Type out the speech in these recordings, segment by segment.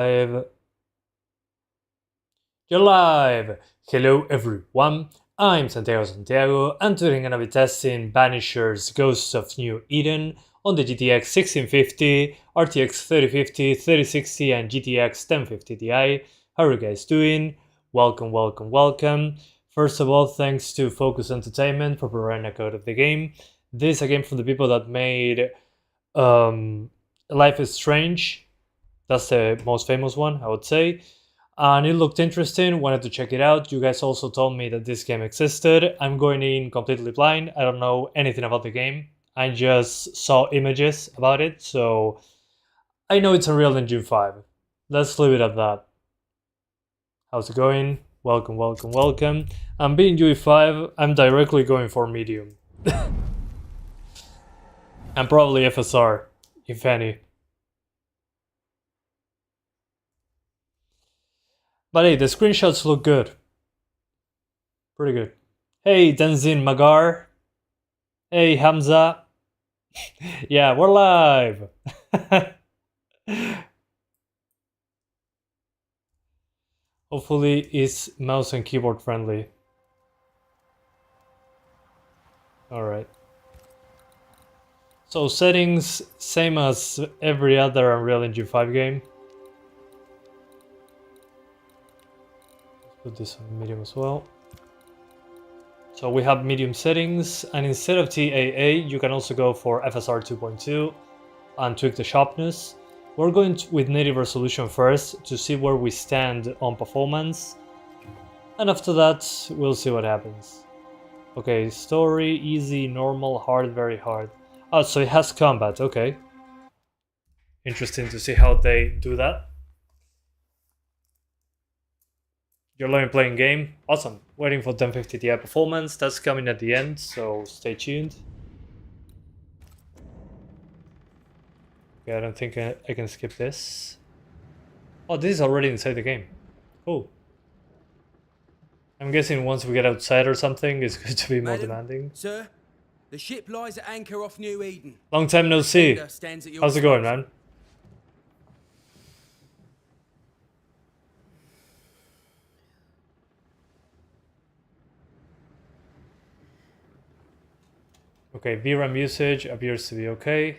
Live. You're live! Hello everyone, I'm Santiago, and today I'm gonna be testing Banishers Ghosts of New Eden on the GTX 1650, RTX 3050, 3060 and GTX 1050 Ti. How are you guys doing? Welcome. First of all, thanks to Focus Entertainment for providing a code of the game. This is a game from the people that made Life is Strange. That's the most famous one, I would say. And it looked interesting, wanted to check it out. You guys also told me that this game existed. I'm going in completely blind. I don't know anything about the game. I just saw images about it, so I know it's Unreal Engine 5. Let's leave it at that. How's it going? Welcome. I'm being UE5. I'm directly going for medium. And probably FSR, if any. But hey, the screenshots look good. Pretty good. Hey, Tenzin Magar. Hey, Hamza. Yeah, we're live. Hopefully it's mouse and keyboard friendly. Alright. So settings, same as every other Unreal Engine 5 game. Put this on medium as well. So we have medium settings, and instead of TAA, you can also go for FSR 2.2 and tweak the sharpness. We're going with native resolution first to see where we stand on performance, and after that, we'll see what happens. Okay, story, easy, normal, hard, very hard. Oh, so it has combat, okay. Interesting to see how they do that. You're learning playing game? Awesome. Waiting for 1050 Ti performance. That's coming at the end, so stay tuned. Okay, I don't think I can skip this. Oh, this is already inside the game. Cool. I'm guessing once we get outside or something, it's going to be more demanding. Sir, the ship lies at anchor off New Eden. Long time no see. How's it going, man? Okay, VRAM usage appears to be okay.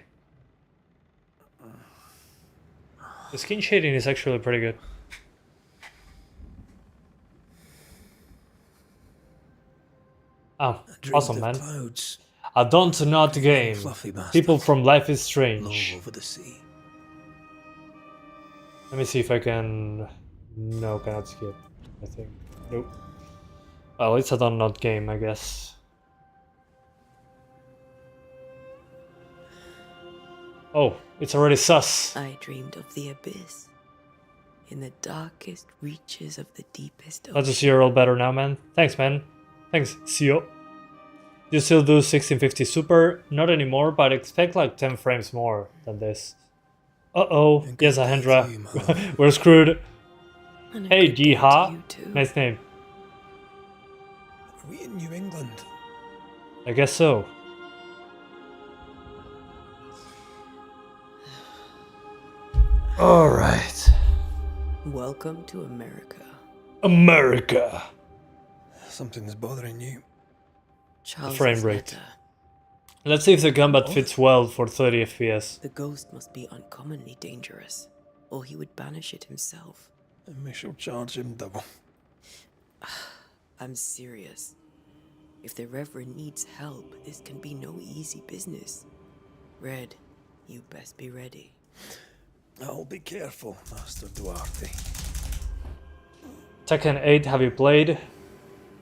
The skin shading is actually pretty good. Oh, awesome, man. A Don't Not game. People from Life is Strange. Over the sea. Let me see if I can... No, cannot skip, I think. Nope. Well, it's a Don't Not game, I guess. Oh, it's already sus. I dreamed of the abyss, in the darkest reaches of the deepest ocean. I'll just see you all better now, man. Thanks, man. Thanks, CEO. You still do 1650 Super? Not anymore, but expect like 10 frames more than this. Uh-oh. Yes, Ahendra. We're screwed. Hey, Jiha. Nice name. Are we in New England? I guess so. Alright. Welcome to America. America. Something's bothering you. Charles' frame rate. letter. Let's see if the combat fits well for 30 FPS. The ghost must be uncommonly dangerous, or he would banish it himself. And we shall charge him double. I'm serious. If the Reverend needs help, this can be no easy business. Red, you best be ready. I'll be careful, Master Duarte. Tekken 8, have you played?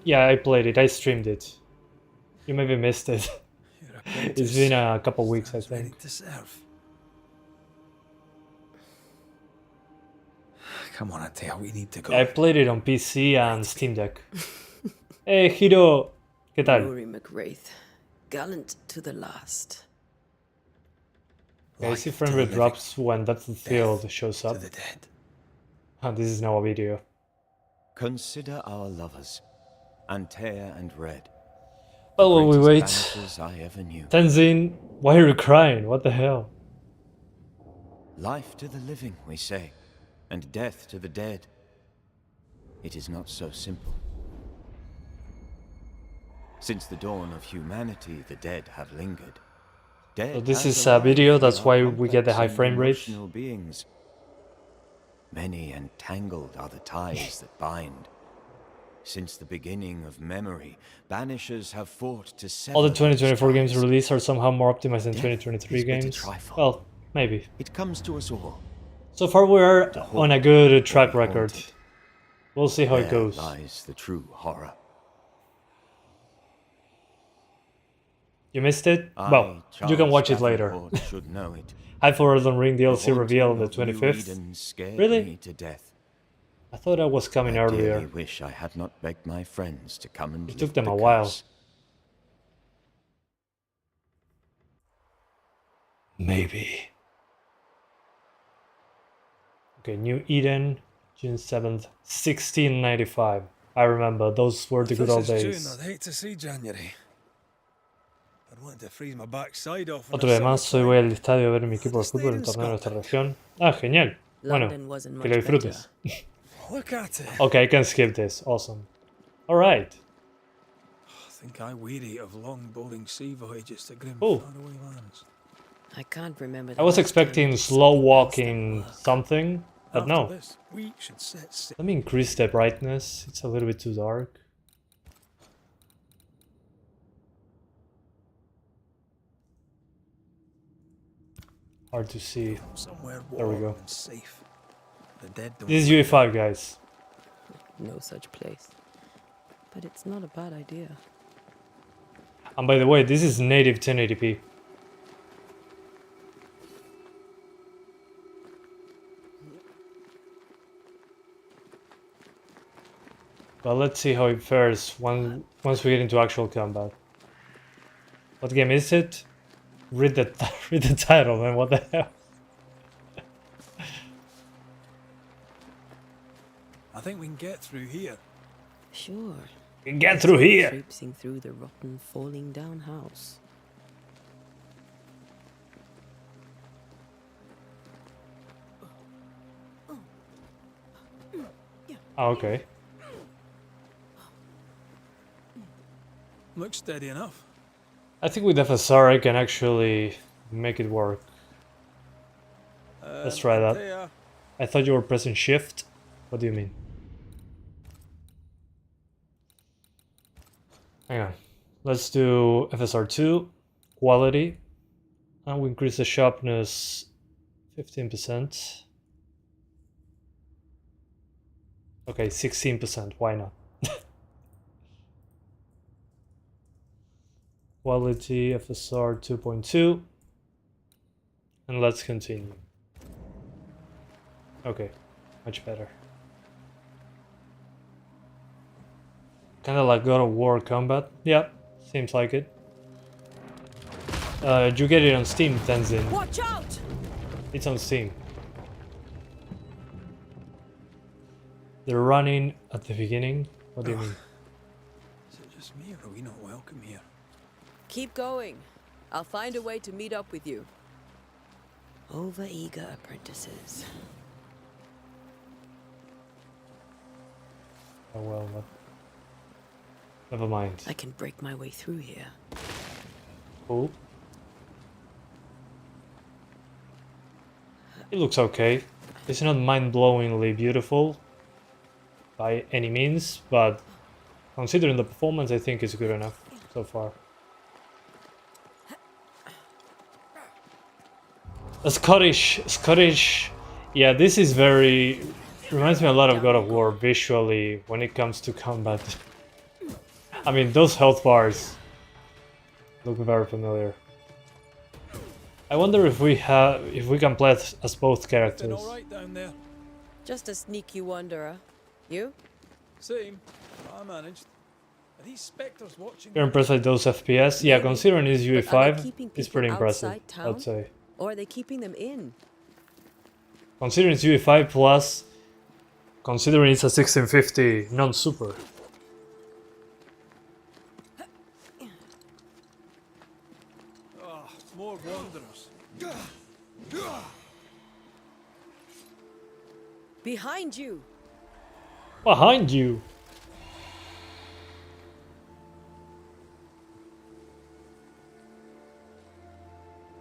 Yeah, I played it. I streamed it. You maybe missed it. It's been a couple weeks, I think. To serve. Come on, Atea, we need to go. I played it on PC and Steam Deck. Hey, Hiro! ¿Qué tal? Rory McWraith, gallant to the last. I see frame rate drops when Depth of Field shows up. To the dead. Oh, this is now a video. Consider our lovers, Antea and Red. Well, while we wait, Banishers I ever knew. Tenzin, why are you crying? What the hell? Life to the living, we say. and death to the dead. It is not so simple. Since the dawn of humanity, the dead have lingered. Dead So this has is a video, arrived. They that's are why we get the complex high and frame rate. emotional beings. Many and tangled are the ties that bind. Since the beginning of memory, Banishers have fought to sever All the those 2024 games ties. released are somehow more optimized than Death 2023 is but a games. trifle. Well, maybe. It comes to us all. So far we are The on a haunt good will track be record. haunted. We'll see how it There goes. lies the true horror. You missed it? I, Well, you can Charles watch it later. Davenport, should know it. Hype for Elden Ring DLC The reveal on the haunting of 25th. New Eden scared Really? me to death. I thought I was coming I dearly earlier. wish I had not begged my friends to come and It took lift them the a while. curse. Maybe. Okay, New Eden, June 7th, 1695. I remember, those were the good old This is days. June, I'd hate to see January. I'd want to freeze my backside off. Otro de más, hoy voy al estadio a ver mi equipo de fútbol en el torneo de nuestra región. Ah, genial. Bueno, London wasn't que much lo disfrutes. Look at it. Okay, I can skip this. Awesome. Alright. I think I weary of long, boring sea voyages to grim, Oh. faraway lands. I can't remember. I was expecting slow walking something, but After no. this, we should set sail. Let me increase the brightness. It's a little bit too dark. Hard to see. Somewhere There we warm go. and safe. The dead don't This is linger. UE5, guys. No such place. But it's not a bad idea. And by the way, this is native 1080p. But let's see how it fares once we get into actual combat. What game is it? Read the read the title, man. What the hell? I think we can get through here. Sure. Get through here. Traipsing through the rotten, falling down house. Oh, okay. Looks steady enough. I think with FSR I can actually make it work. Let's try that. There. I thought you were pressing shift. What do you mean? Hang on. Let's do FSR2, quality, and we increase the sharpness 15%. Okay, 16%, why not? Quality, FSR 2.2, and let's continue. Okay, much better. Kinda like God of War combat. Yeah, seems like it. You get it on Steam, Tenzin. Watch out! It's on Steam. They're running at the beginning. What do you mean? Is it just me, or are we not welcome here? Keep going. I'll find a way to meet up with you. Over-eager apprentices. Oh well, but never mind. I can break my way through here. Cool. It looks okay. It's not mind-blowingly beautiful by any means, but considering the performance, I think it's good enough so far. Scottish. Yeah, this is very reminds me a lot of God of War visually when it comes to combat. I mean, those health bars look very familiar. I wonder if we can play as both Been characters. all right down there. Just a sneaky wanderer. You? Same. I managed. Are these specters watching? You're impressed by those FPS? Yeah, considering it's But are they UE5, keeping it's people pretty impressive, outside town? I'd say. Or are they keeping them in? Considering it's UE5 plus, considering it's a 1650 non-super. Ah, more wanderers. Behind you! Behind you!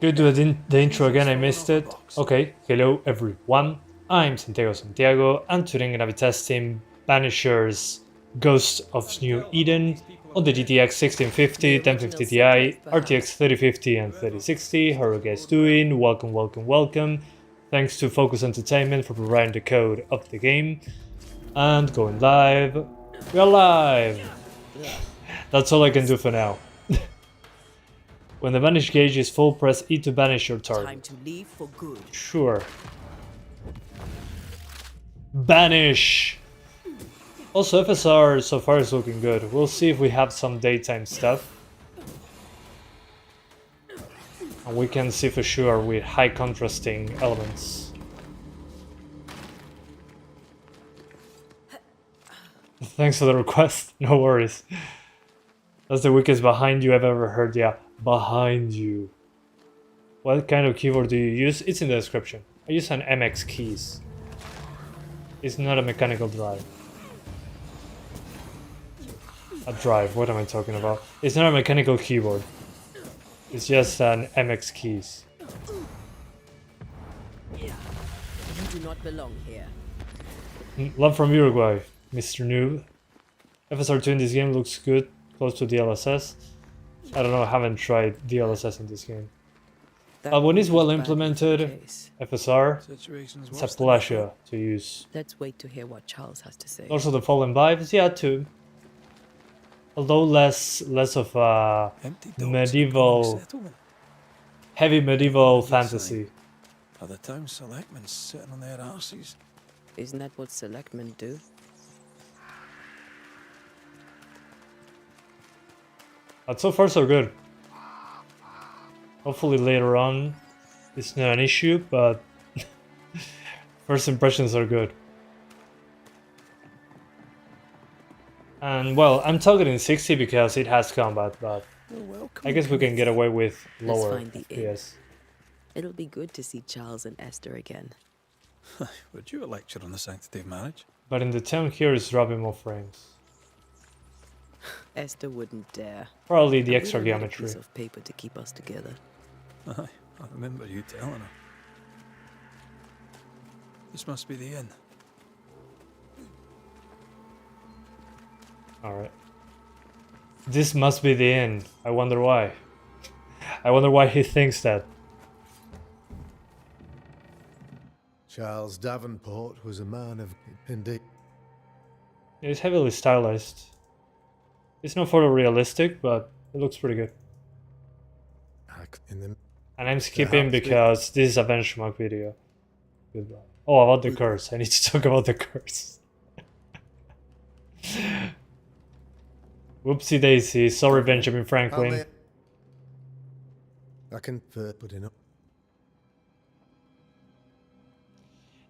Go do the intro again, I missed it. Okay, hello everyone, I'm Santiago, and today I'm gonna be testing Banishers Ghost of New Eden on the GTX 1650, 1050 Ti, RTX 3050 and 3060. How are you guys doing? Welcome, welcome, welcome. Thanks to Focus Entertainment for providing the code of the game. And going live. We are live! That's all I can do for now. When the banish gauge is full, press E to banish your target. Time to leave for good. Sure. Banish! Also, FSR so far is looking good. We'll see if we have some daytime stuff. And we can see for sure with high contrasting elements. Thanks for the request, no worries. That's the weakest behind you I've ever heard, yeah. Behind you. What kind of keyboard do you use? It's in the description. I use an MX keys. It's not a mechanical drive. A drive, what am I talking about? It's not a mechanical keyboard. It's just an MX keys. You do not belong here. Love from Uruguay, Mr. Noob. FSR2 in this game looks good, close to DLSS. I don't know, I haven't tried DLSS in this game. But when it's well implemented, FSR, it's a pleasure to use. Let's wait to hear what Charles has to say. Also the Fallen Vibes, yeah, too. Although less of a medieval, heavy medieval fantasy. Are the town selectmen sitting on their arses? Isn't that what selectmen do? But so far so good. Hopefully later on it's not an issue, but first impressions are good. And well, I'm targeting 60 because it has combat, but I guess we can get away with lower FPS. It'll be good to see Charles and Esther again. Would you a lecture on the sanctity of marriage? But in the town here is dropping more frames. Esther wouldn't dare. Probably the And we extra don't need a geometry. piece of paper to keep us together. Aye, I remember you telling her. This must be the inn. Alright. This must be the end. I wonder why. I wonder why he thinks that. Charles Davenport was a man of indeed. It's heavily stylized. It's not photorealistic, but it looks pretty good. In the And I'm skipping because this is a benchmark video. Goodbye. Oh, about the curse. I need to talk about the curse. Whoopsie daisy. Sorry, Benjamin Franklin. I can put in up.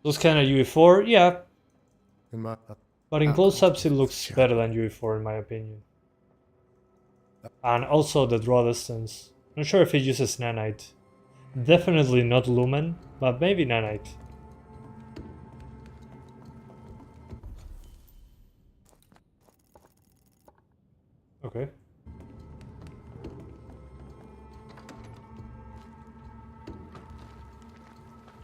Those kind of UE4, yeah. In my, But in close-ups it looks better than UE4 in my opinion. And also the draw distance. Not sure if it uses nanite. Definitely not lumen, but maybe nanite. Okay.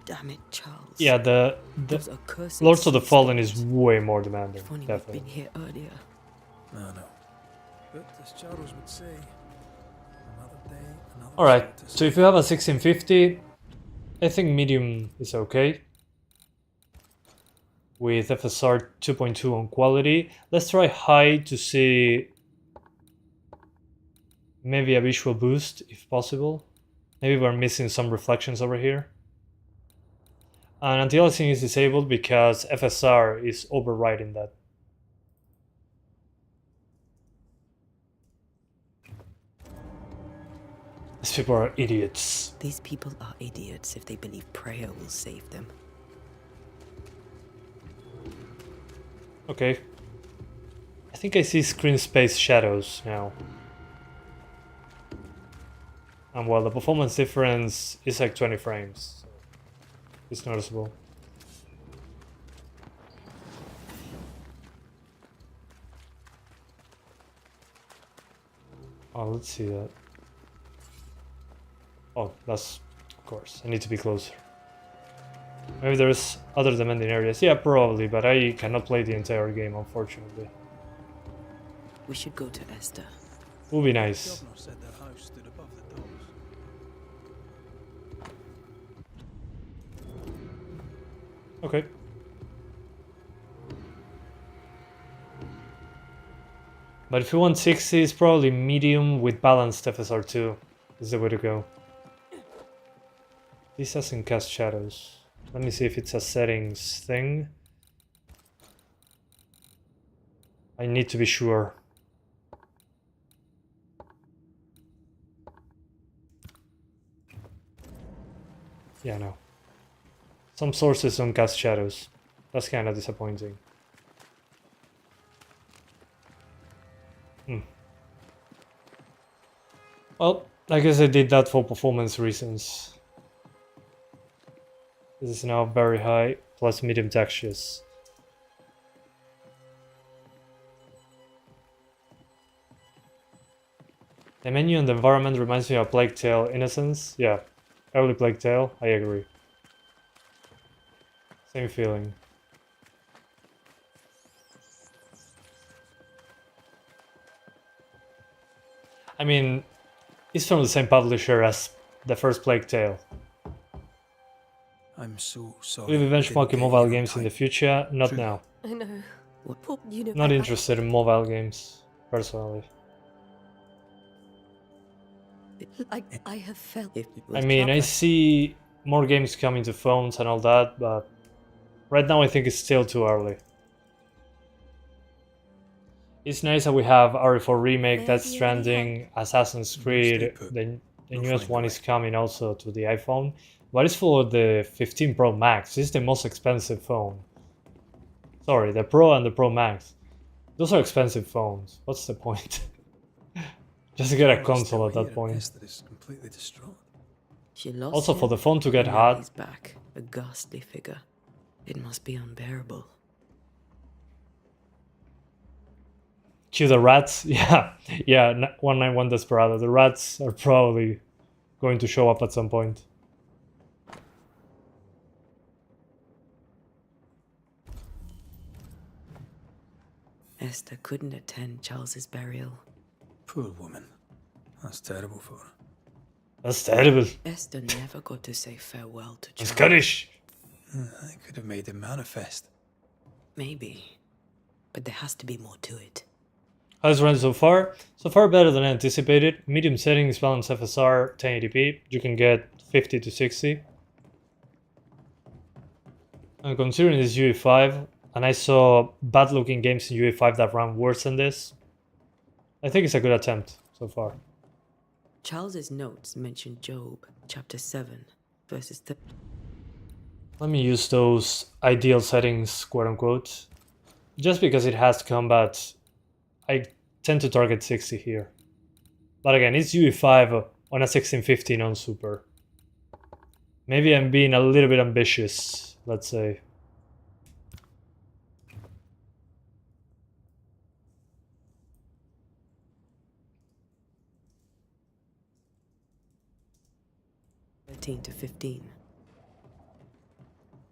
Damn it, Charles. Yeah, the Those accursed Lords of the sea Fallen is spirits. way more demanding, If only we'd definitely. been here earlier. No. But as Charles would say, another day, another Alright, sight to so if see. you have a 1650, I think medium is okay. With FSR 2.2 on quality. Let's try high to see maybe a visual boost if possible. Maybe we're missing some reflections over here. And anti-aliasing is disabled because FSR is overriding that. These people are idiots. These people are idiots if they believe prayer will save them. Okay. I think I see screen space shadows now. And while the performance difference is like 20 frames, so it's noticeable. Oh, let's see that. Oh, that's... Of course, I need to be closer. Maybe there's other demanding areas. Yeah, probably, but I cannot play the entire game, unfortunately. We should go to Esther. Would be nice. Governor said their house stood above the docks. Okay. But if you want 60, it's probably medium with balanced FSR2. Is the way to go. This doesn't cast shadows. Let me see if it's a settings thing. I need to be sure. Yeah, no. Some sources don't cast shadows. That's kind of disappointing. Well, I guess I did that for performance reasons. This is now very high, plus medium textures. The menu and the environment reminds me of Plague Tale Innocence. Yeah, early Plague Tale, I agree. Same feeling. I mean, it's from the same publisher as the first Plague Tale. I'm so sorry. We'll be I didn't benchmarking get mobile here on games in the time. future, not True. now. I know. What you know? Not interested in mobile games, personally. I have felt it. I mean, I see more games coming to phones and all that, but right now I think it's still too early. It's nice that we have RE4 Remake, Death Stranding, Assassin's Creed, the newest one is coming also to the iPhone, but it's for the 15 Pro Max. This is the most expensive phone. Sorry, the Pro and the Pro Max. Those are expensive phones. What's the point? Just get a console at that point. Esther is completely distraught. She lost Also, for him, the phone to get and now hot, he's back, a ghastly figure. It must be unbearable. cue the rats. Yeah, 191 Desperado. The rats are probably going to show up at some point. Esther couldn't attend Charles's burial. Poor woman. That's terrible for her. That's terrible. Esther never got to say farewell to I'm Charles. Scottish. I could have made him manifest. Maybe. But there has to be more to it. How's it run so far? So far better than anticipated. Medium settings, balanced FSR, 1080p. You can get 50 to 60. And considering this UE5, and I saw bad looking games in UE5 that ran worse than this, I think it's a good attempt so far. Charles's notes mention Job, chapter 7, verses 30. Let me use those ideal settings, quote unquote. Just because it has combat, I tend to target 60 here. But again, it's UE5 on a 1650 non-super. Maybe I'm being a little bit ambitious, let's say. To 15.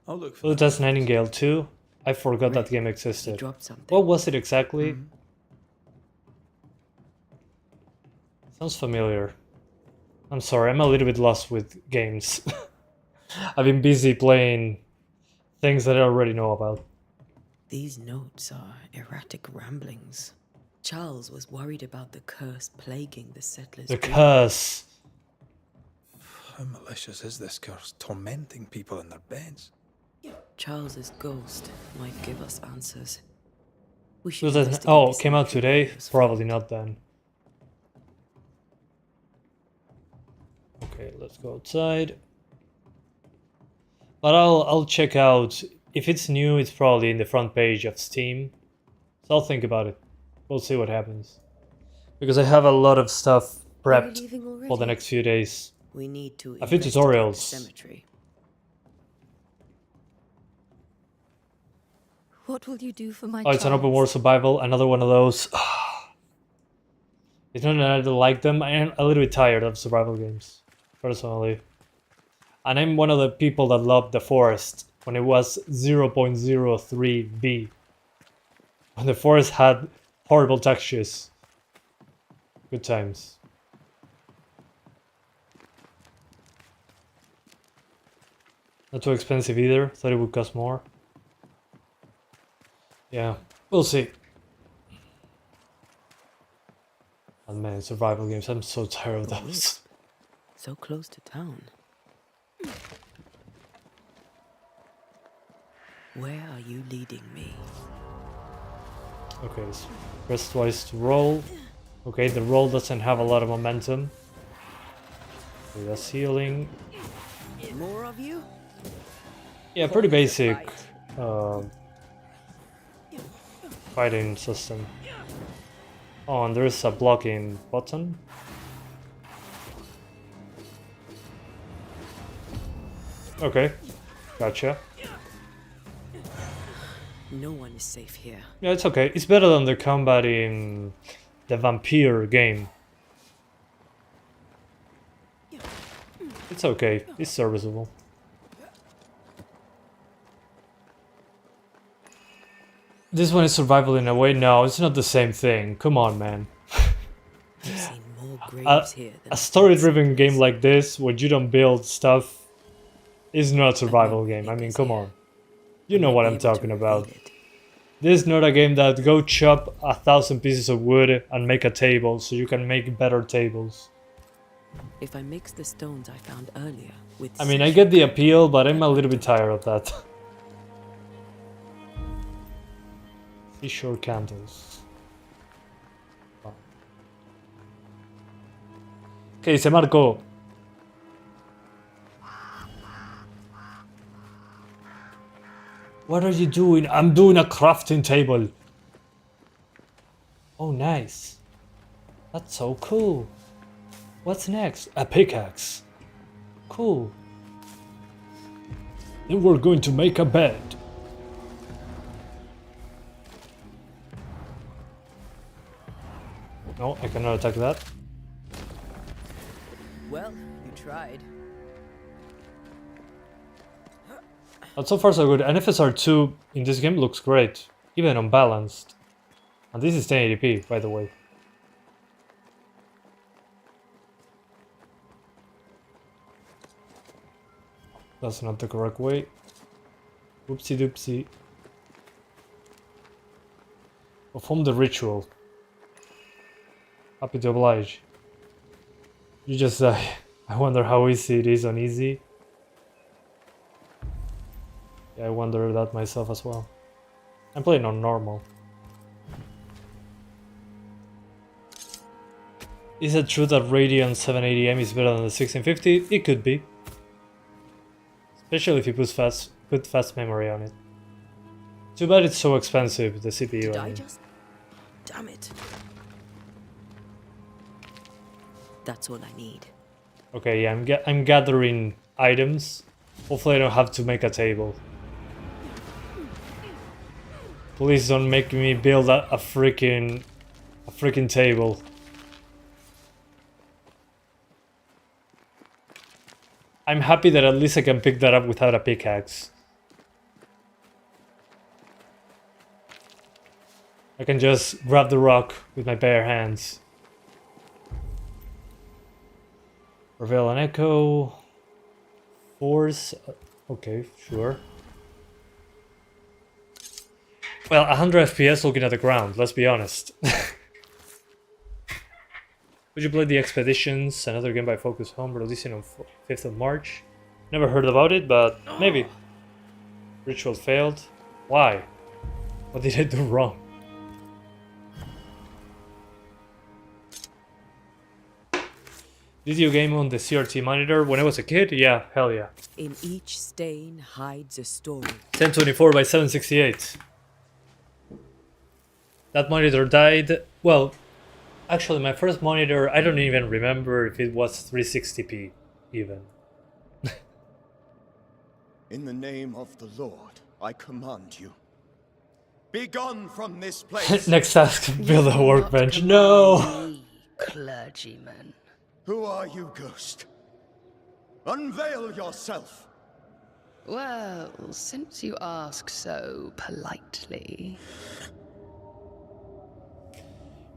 I'll look for For the that. Test Nightingale 2, I forgot that game He existed. dropped something. What was it exactly? Sounds familiar. I'm sorry, I'm a little bit lost with games. I've been busy playing things that I already know about. These notes are erratic ramblings. Charles was worried about the curse plaguing the settlers. The curse! How malicious is this curse, tormenting people in their beds? Charles's ghost might give us answers. We should Was that, investigate oh, this came out cemetery today? first. Probably not then. Okay, let's go outside. But I'll check out. If it's new, it's probably in the front page of Steam. So I'll think about it. We'll see what happens. Because I have a lot of stuff prepped for the next few days. We need to A few investigate tutorials. the cemetery. What will you do for my Oh, it's an Charles? open world survival. Another one of those. It's not that I don't like them, I am a little bit tired of survival games, personally. And I'm one of the people that loved The Forest when it was 0.03B. When The Forest had horrible textures. Good times. Not too expensive either, thought it would cost more. Yeah, we'll see. And man, survival games, I'm so tired of those. So close to town. Where are you leading me? Okay, so press twice to roll. Okay, the roll doesn't have a lot of momentum. Okay, that's healing. More of you? Yeah, pretty basic fighting system. Oh, and there's a blocking button. Okay, gotcha. No one is safe here. Yeah, it's okay. It's better than the combat in the vampire game. It's okay. It's serviceable. This one is survival in a way. No, it's not the same thing. Come on, man. I've seen more graves here than A story-driven game like this, where you don't build stuff, is not a survival game. I mean, come on. You know what I'm talking about. This is not a game that go chop 1,000 pieces of wood and make a table so you can make better tables. If I mix the stones I found earlier with I mean, I get the appeal, but I'm a little bit tired of that. Seashore candles. Oh. Okay, se marcó. What are you doing? I'm doing a crafting table. Oh, nice. That's so cool. What's next? A pickaxe. Cool. Then we're going to make a bed. No, I cannot attack that. Well, you tried. But so far so good. And FSR 2 in this game looks great, even unbalanced. And this is 1080p, by the way. That's not the correct way. Oopsie doopsie. Perform the ritual. Happy to oblige. You just die. I wonder how easy it is on easy. Yeah, I wonder that myself as well. I'm playing on normal. Is it true that Radeon 780M is better than the 1650? It could be. Especially if you put fast memory on it. Too bad it's so expensive, the CPU. Did I just... Damn it. That's all I need. Okay, yeah, I'm gathering items. Hopefully I don't have to make a table. Please don't make me build a freaking table. I'm happy that at least I can pick that up without a pickaxe. I can just grab the rock with my bare hands. Reveal an echo. Force. Okay, sure. Well, 100 FPS looking at the ground, let's be honest. Would you play The Expeditions, another game by Focus Home, releasing on 5th of March? Never heard about it, but maybe. Ritual failed. Why? What did I do wrong? Video game on the CRT monitor when I was a kid? Yeah, hell yeah. In each stain hides a story. 1024 by 768. That monitor died. Well, actually my first monitor, I don't even remember if it was 360p even. In the name of the Lord, I command you. Be gone from this place. Next task, build a workbench. No! clergyman. Who are you, Ghost? Unveil yourself! Well, since you ask so politely.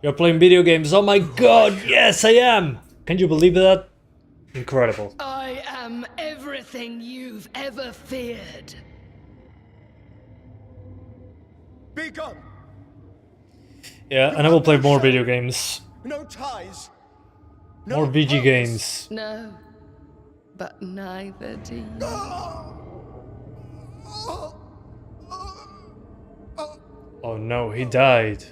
You're playing video games. Oh my god, yes I am! Can you believe that? Incredible. I am everything you've ever feared. Be gone! Yeah, and I will play more video games. No ties! More VG games. No, but neither do you. Oh no, he died.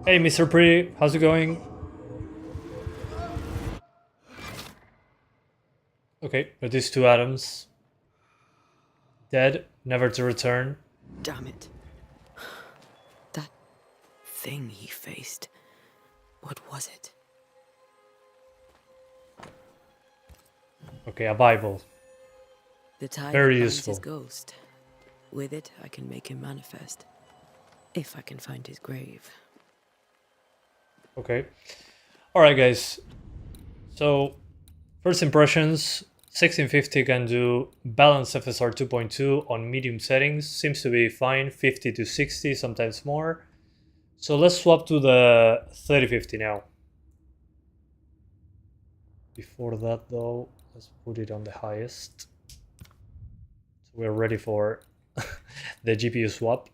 Hey, Mr. Pretty, how's it going? Okay, but these two atoms. Dead, never to return. Damn it. That thing he faced. What was it? Okay, a Bible. The tide Very that binds useful. his ghost. With it, I can make him manifest. If I can find his grave. Okay. Alright guys. So, first impressions. 1650 can do balanced FSR 2.2 on medium settings. Seems to be fine. 50 to 60, sometimes more. So let's swap to the 3050 now. Before that though, let's put it on the highest. So we're ready for the GPU swap.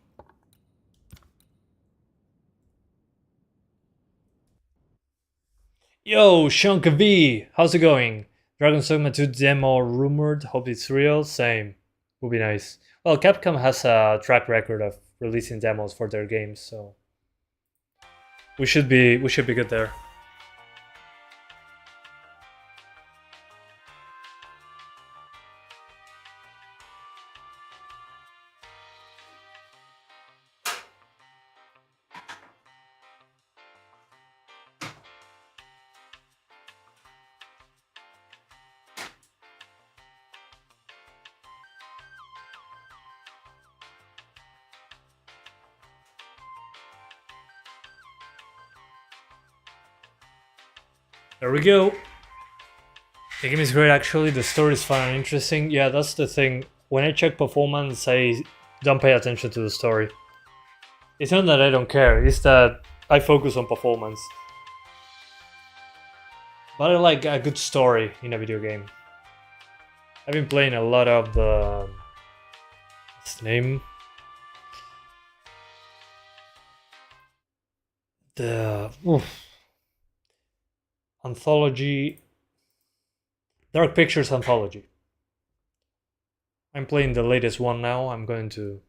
Yo, Shunk V, how's it going? Dragon's Dogma 2 demo rumored, hope it's real, same. Would be nice. Well, Capcom has a track record of releasing demos for their games, so we should be good there. There we go. The game is great actually, the story is fun and interesting. Yeah, that's the thing. When I check performance, I don't pay attention to the story. It's not that I don't care, it's that I focus on performance. But I like a good story in a video game. I've been playing a lot of the... what's the name? The... Anthology, Dark Pictures Anthology. I'm playing the latest one now. I'm going to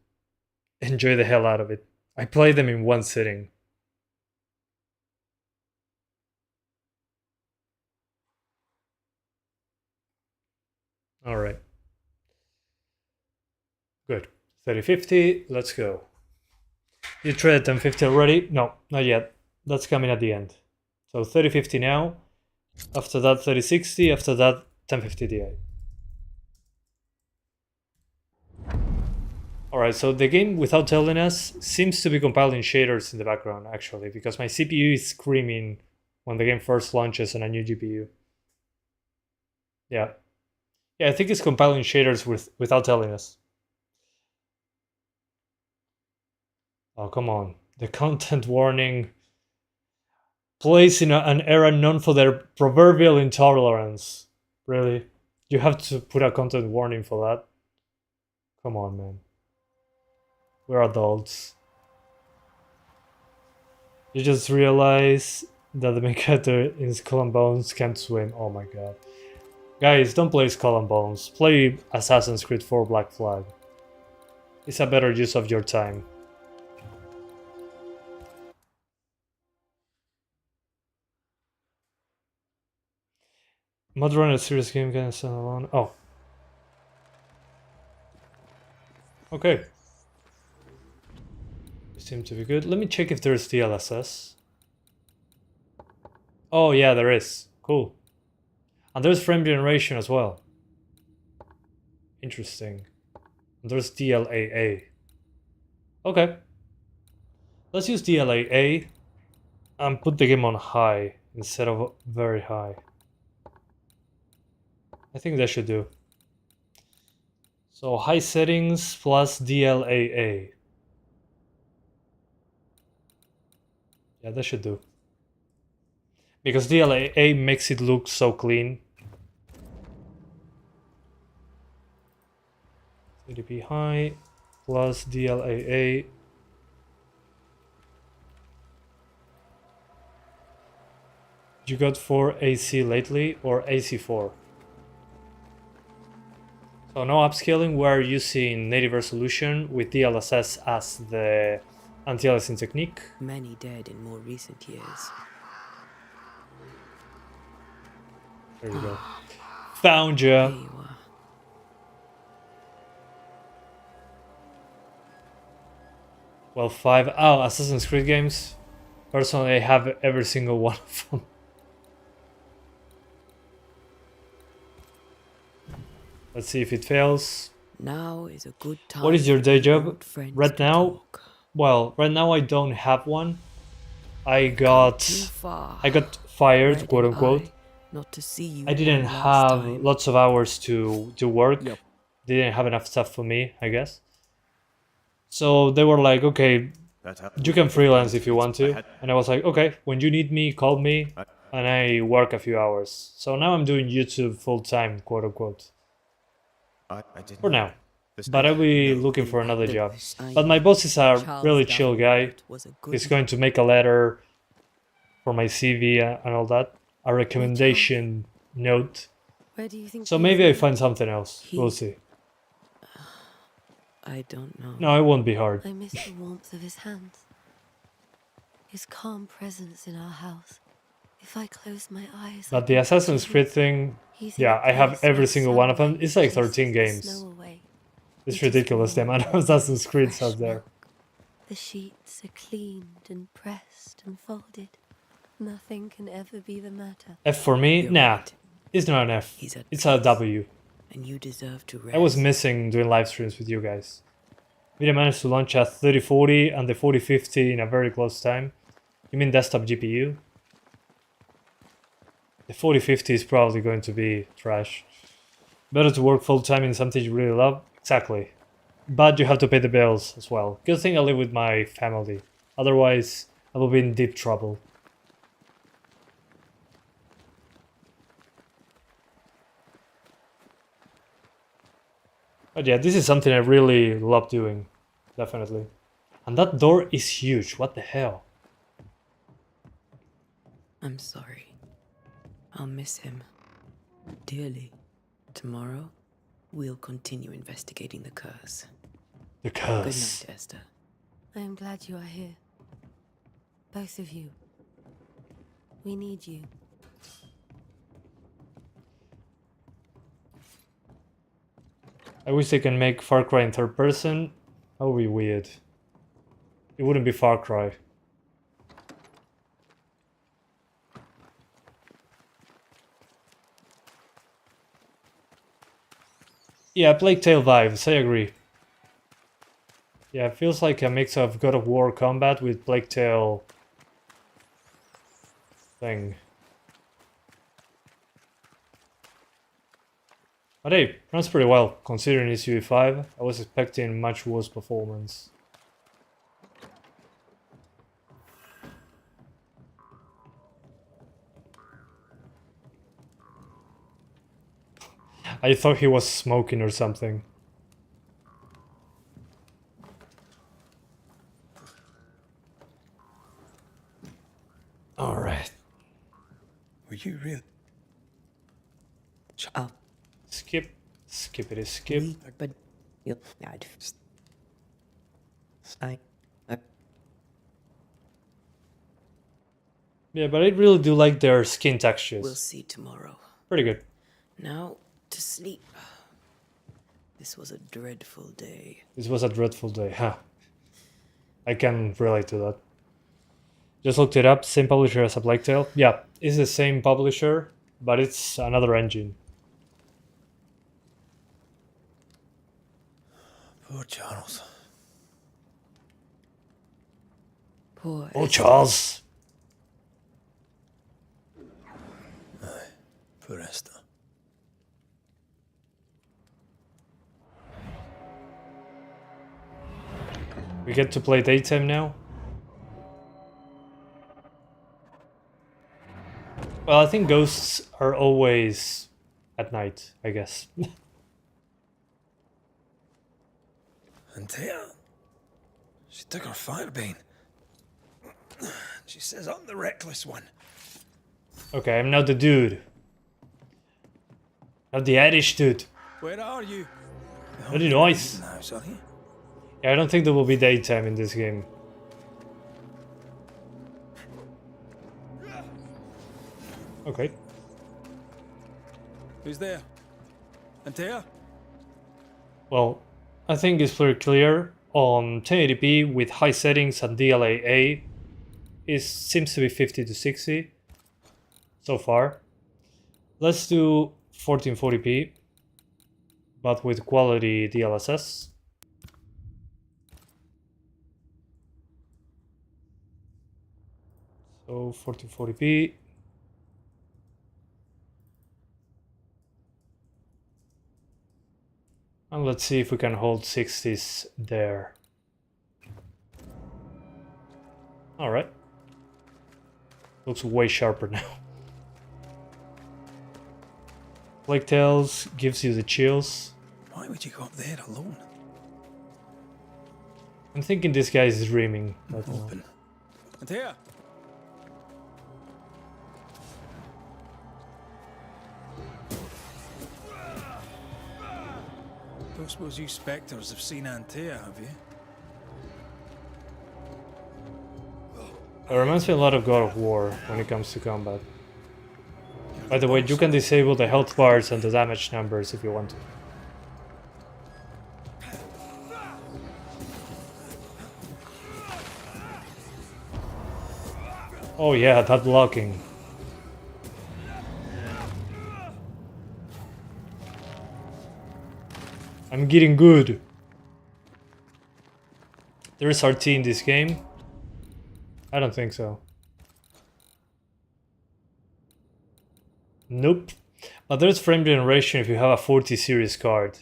enjoy the hell out of it. I played them in one sitting. Alright. Good. 3050, let's go. You tried 1050 already? No, not yet. That's coming at the end. So 3050 now, after that 3060, after that 1050 Ti. Alright, so the game, without telling us, seems to be compiling shaders in the background actually, because my CPU is screaming when the game first launches on a new GPU. Yeah. Yeah, I think it's compiling shaders without telling us. Oh, come on. The content warning... plays in an era known for their proverbial intolerance. Really? You have to put a content warning for that? Come on, man. We're adults. You just realize that the main character in Skull and Bones can't swim. Oh my god. Guys, don't play Skull and Bones. Play Assassin's Creed 4 Black Flag. It's a better use of your time. Mod run a serious game can stand alone. Oh. Okay. Seem to be good. Let me check if there's DLSS. Oh yeah, there is. Cool. And there's frame generation as well. Interesting. And there's DLAA. Okay. Let's use DLAA and put the game on high instead of very high. I think that should do. So high settings plus DLAA. Yeah, that should do. Because DLAA makes it look so clean. CDP high plus DLAA. You got 4 AC lately or AC4? So no upscaling, we're using native resolution with DLSS as the anti-aliasing technique. Many dead in more recent years. There we go. Found There ya. you are. Well, 5. Oh, Assassin's Creed games. Personally, I have every single one of them. Let's see if it fails. Now is a good time. What is your for day the job? old friends Right to now? talk. Well, right now I don't have one. I Too got far. fired, Red quote and unquote. I, not to see you I didn't one last have time. lots of hours to work. Yep. They didn't have enough stuff for me, I guess. So they were like, okay, you can freelance if you want to. And I was like, okay, when you need me, call me. And I work a few hours. So now I'm doing YouTube full time, quote unquote. For now. But I'll be looking for another job. But my boss is a Charles really chill guy. Davenport was a good He's going to make a letter for my CV and all that. A recommendation note. Where do you think So he maybe is I now? find something else. He- We'll see. I don't know. No, it won't be hard. I miss the warmth of his hands, his calm presence in our house. If I close my eyes, But the Assassin's Creed thing, he's in yeah, a I have place every where single one of them. sunlight It's like chases 13 the games. snow away. It's It is ridiculous the warm, amount of Assassin's Creed fresh out there. milk. The sheets are cleaned and pressed and folded. Nothing can ever be the matter. F for me? You're Nah, right. it's not an F. He's at It's a peace, W. and you deserve to rest. I was missing doing live streams with you guys. We didn't manage to launch a 3040 and the 4050 in a very close time. You mean desktop GPU? The 4050 is probably going to be trash. Better to work full time in something you really love? Exactly. But you have to pay the bills as well. Good thing I live with my family. Otherwise, I will be in deep trouble. But yeah, this is something I really love doing. Definitely. And that door is huge. What the hell? I'm sorry. I'll miss him dearly. Tomorrow, we'll continue investigating the curse. The Good curse. night, Esther. I am glad you are here. Both of you. We need you. I wish they can make Far Cry in third person. That would be weird. It wouldn't be Far Cry. Yeah, Plague Tale vibes, I agree. Yeah, it feels like a mix of God of War combat with Plague Tale thing. But hey, runs pretty well, considering it's UE5. I was expecting much worse performance. I thought he was smoking or something. Alright. Were you real? Oh, Skip. Skippity skip. but you'll I'd I Yeah, but I really do like their skin we'll textures. see tomorrow. Pretty good. Now to sleep. This was a dreadful day. This was a dreadful day, huh? I can relate to that. Just looked it up, same publisher as a Plague Tale. Yeah, it's the same publisher, but it's another engine. Poor Charles. Poor Oh, Charles. Poor Esther. We get to play daytime now. Well, I think ghosts are always at night, I guess. Antea, she took her firebane. She says I'm the reckless one. Okay, I'm now the dude. Not the Irish dude. Where are you? Very nice. Now, sorry. Yeah, I don't think there will be daytime in this game. Okay. Who's there? Antea? Well, I think it's pretty clear. On 1080p with high settings and DLAA, it seems to be 50 to 60 so far. Let's do 1440p, but with quality DLSS. So 1440p. And let's see if we can hold 60s there. Alright. Looks way sharper now. Plague Tales gives you the chills. Why would you go up there alone? I'm thinking this guy is dreaming. Right now. Open. Antea! Don't suppose you spectres have seen Antea, have you? It reminds me a lot of God of War when it comes to combat. By the way, you can disable the health bars and the damage numbers if you want to. Oh yeah, that blocking. I'm getting good. There is RT in this game? I don't think so. Nope. But there's frame generation if you have a 40 series card.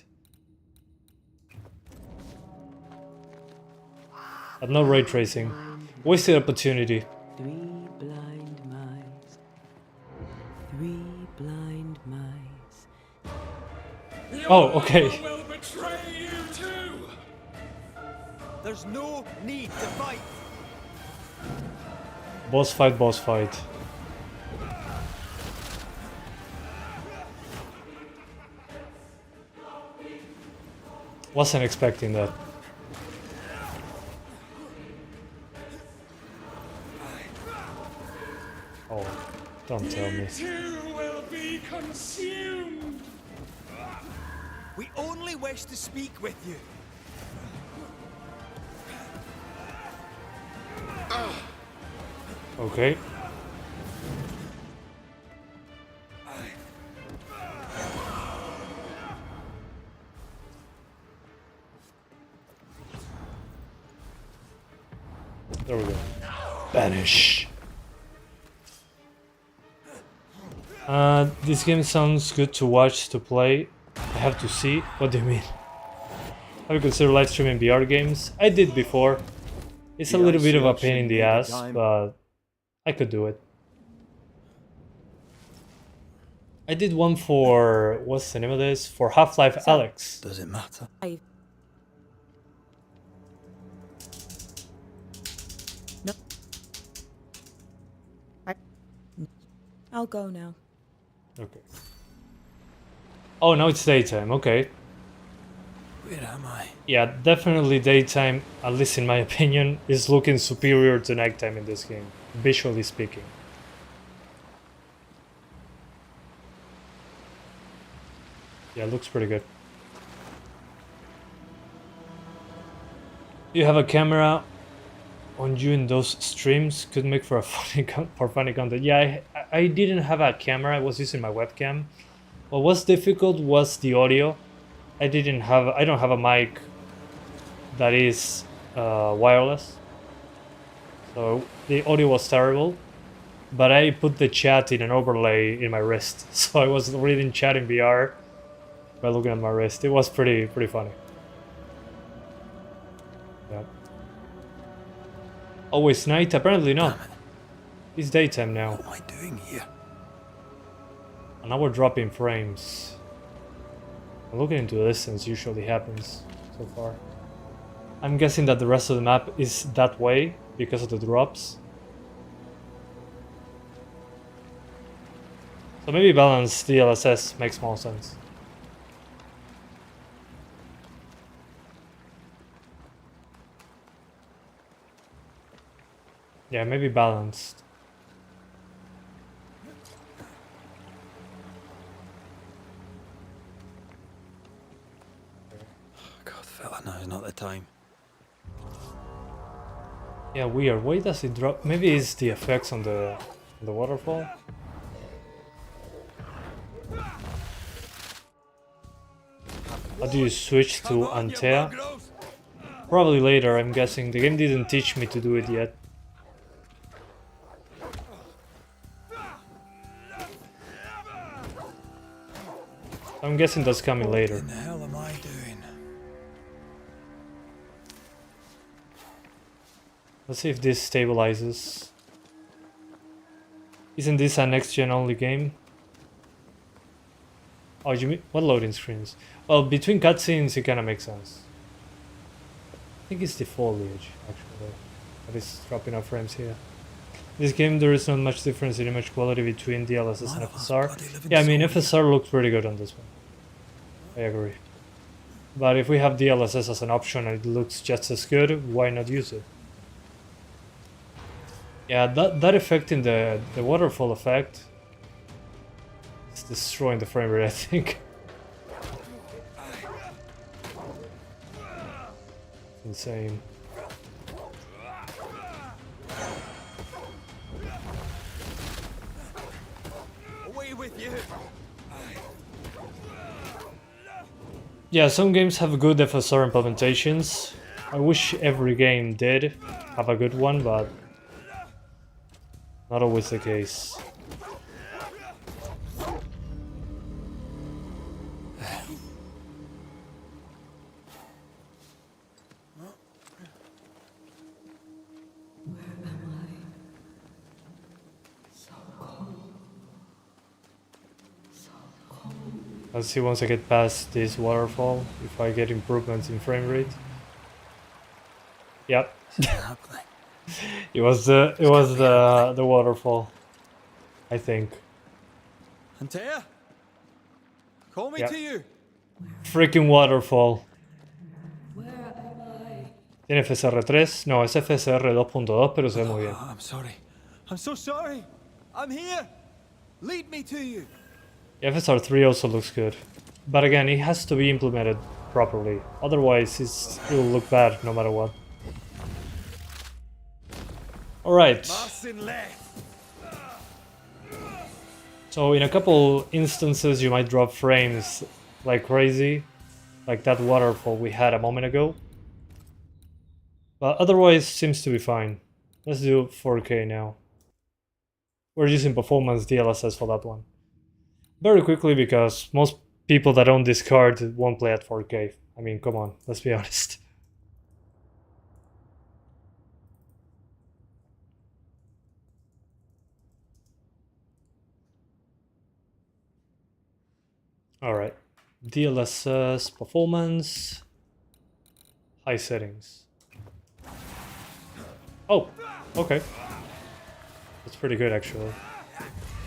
But no ray tracing. Wasted opportunity. 3 blind mice. 3 blind mice. Oh, okay. Will betray you too. There's no need to fight. Boss fight, boss fight. Wasn't expecting that. Oh, don't tell me. Too will be consumed. We only wish to speak with you. Okay. There we go. Banish. This game sounds good to watch, to play. I have to see. What do you mean? Have you considered live streaming VR games? I did before. It's a little bit of a pain in the ass, but I could do it. I did one for, what's the name of this? For Half-Life Alyx. Does it matter? I'll go now. Okay. Oh, now it's daytime, okay. Where am I? Yeah, definitely daytime, at least in my opinion, is looking superior to nighttime in this game, visually speaking. Yeah, it looks pretty good. You have a camera on you in those streams, could make for a funny content. Yeah, I didn't have a camera, I was using my webcam. What was difficult was the audio. I don't have a mic that is wireless, So the audio was terrible, but I put the chat in an overlay in my wrist. So I was reading chat in VR by looking at my wrist. It was pretty funny. Yeah. Oh, it's night? Apparently not. It's daytime now. What am I doing here? And now we're dropping frames. Looking into the distance usually happens so far. I'm guessing that the rest of the map is that way because of the drops. So maybe balanced DLSS makes more sense. Yeah, maybe balanced. God, fella, now is not the time. Yeah, weird. Why does it drop? Maybe it's the effects on the waterfall. How do you switch to Antea? Probably later, I'm guessing. The game didn't teach me to do it yet. I'm guessing that's coming later. What the hell am I doing? Let's see if this stabilizes. Isn't this a next-gen only game? Oh, you mean what loading screens? Well, between cutscenes it kinda makes sense. I think it's the foliage, actually, that is dropping our frames here. In this game there is not much difference in image quality between DLSS and FSR. Yeah, I mean FSR looks pretty good on this one. I agree. But if we have DLSS as an option and it looks just as good, why not use it? Yeah, that effect in the waterfall effect is destroying the frame rate, I think. Insane. Away with you. Yeah, some games have good FSR implementations. I wish every game did have a good one, but not always the case. Let's see once I get past this waterfall if I get improvements in frame rate. Yep. it was the waterfall, I think. Antea? Call me Yeah. to you. Freaking waterfall. ¿Tiene FSR 3? No, es FSR 2.2, pero se ve muy bien. Oh, I'm sorry. I'm so sorry. I'm here. Lead me to you. FSR 3 also looks good. But again, it has to be implemented properly. Otherwise, it will look bad no matter what. Alright. So in a couple instances you might drop frames like crazy. Like that waterfall we had a moment ago. But otherwise seems to be fine. Let's do 4K now. We're using performance DLSS for that one. Very quickly because most people that own this card won't play at 4K. I mean, come on, let's be honest. Alright, DLSS, performance, high settings. Oh, okay. That's pretty good actually.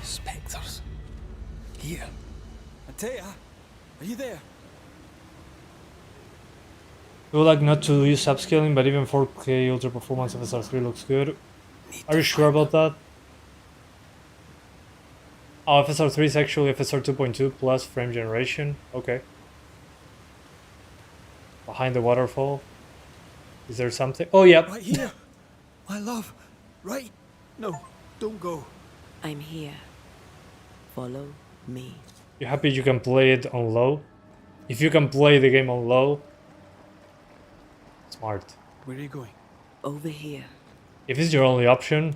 Spectres. Here. Antea, are you there? We would like not to use upscaling, but even 4K ultra performance FSR 3 looks good. Are you sure about that? Oh, FSR 3 is actually FSR 2.2 plus frame generation. Okay. Behind the waterfall. Is there something? Oh, yeah. Right here. My love. Right. No, don't go. I'm here. Follow me. You happy you can play it on low? If you can play the game on low, smart. Where are you going? Over here. If it's your only option,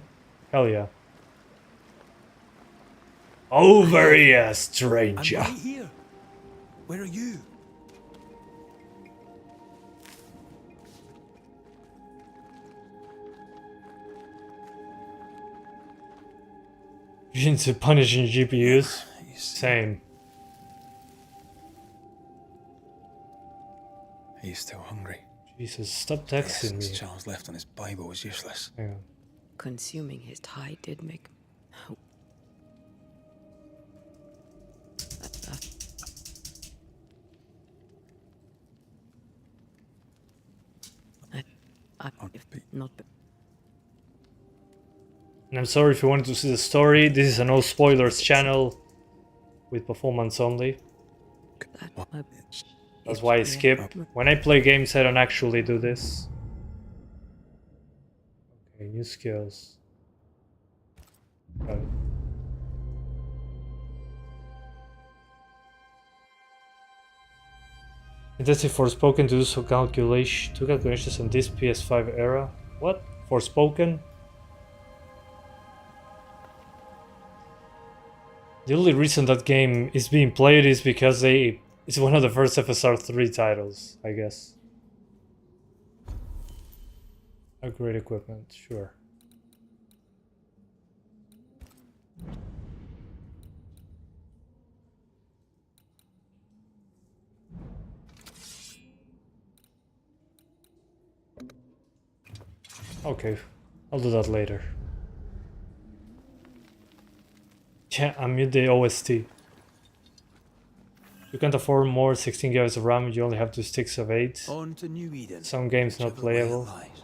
hell yeah. Over here, I'm stranger. right here. Where are you? You into punishing GPUs? You see, Same. are you still hungry? Jesus, stop The texting essence me. Charles left on his Bible was useless. Hang on. Consuming his tie did make. Not. And I'm sorry if you wanted to see the story. This is a no spoilers channel with performance only. That's why I skip. When I play games, I don't actually do this. Okay, new skills. Got it. Intensive Forspoken to do two calculations on this PS5 era. What? Forspoken? The only reason that game is being played is because it's one of the first FSR 3 titles, I guess. Upgrade equipment, sure. Okay, I'll do that later. Yeah, I mute the OST. You can't afford more 16 GB of RAM, you only have 2 sticks of 8. On to New Eden. Some games not Whichever way it playable. lies.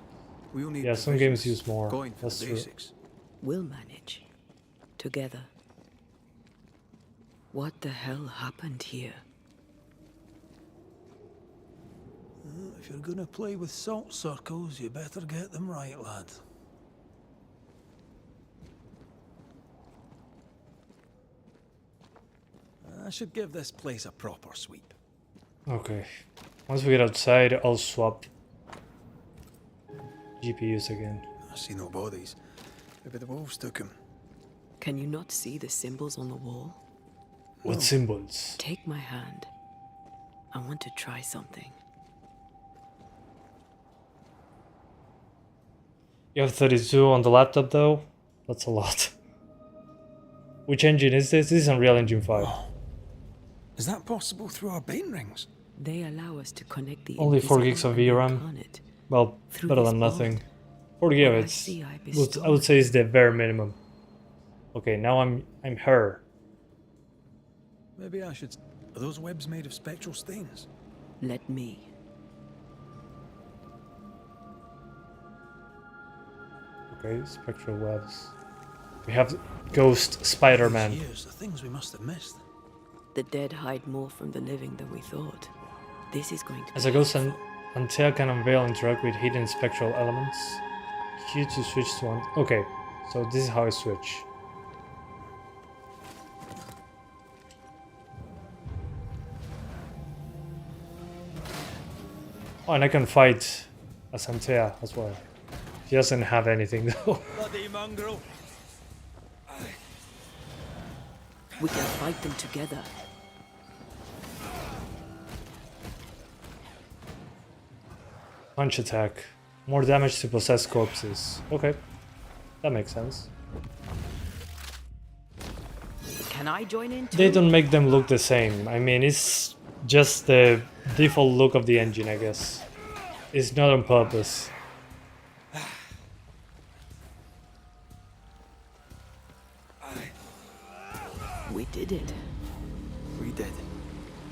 We'll need Yeah, some games provisions. use more. Going for That's the true. basics. We'll manage. Together. What the hell happened here? If you're gonna play with salt circles, you better get them right, lad. I should give this place a proper sweep. Okay. Once we get outside, I'll swap GPUs again. I see no bodies. Maybe the wolves took him. Can you not see the symbols on the wall? What symbols? Take my hand. I want to try something. You have 32 on the laptop though? That's a lot. Which engine is this? This is Unreal Engine 5. Oh. Is that possible through our bane rings? They allow us to connect the Only 4 gigs of invisible VRAM. incarnate. Well, Through better this than bond, nothing. 4 gigabytes. I would say is the bare minimum. Okay, now I'm her. Maybe I should... Are those webs made of spectral stains? Let me. Okay, spectral webs. We have Ghost Spider-Man. These years, the things we must have missed. The dead hide more from the living than we thought. This is going to As be a ghost and helpful. Antea can unveil and interact with hidden spectral elements. Q to switch to one. Okay, so this is how I switch. Oh, and I can fight as Antea as well. She doesn't have anything though. Bloody mongrel! We can fight them together. Punch attack. More damage to possessed corpses. Okay, that makes sense. Can I join in too? They don't make them look the same. I mean, it's just the default look of the engine, I guess. It's not on purpose. We did it. We did.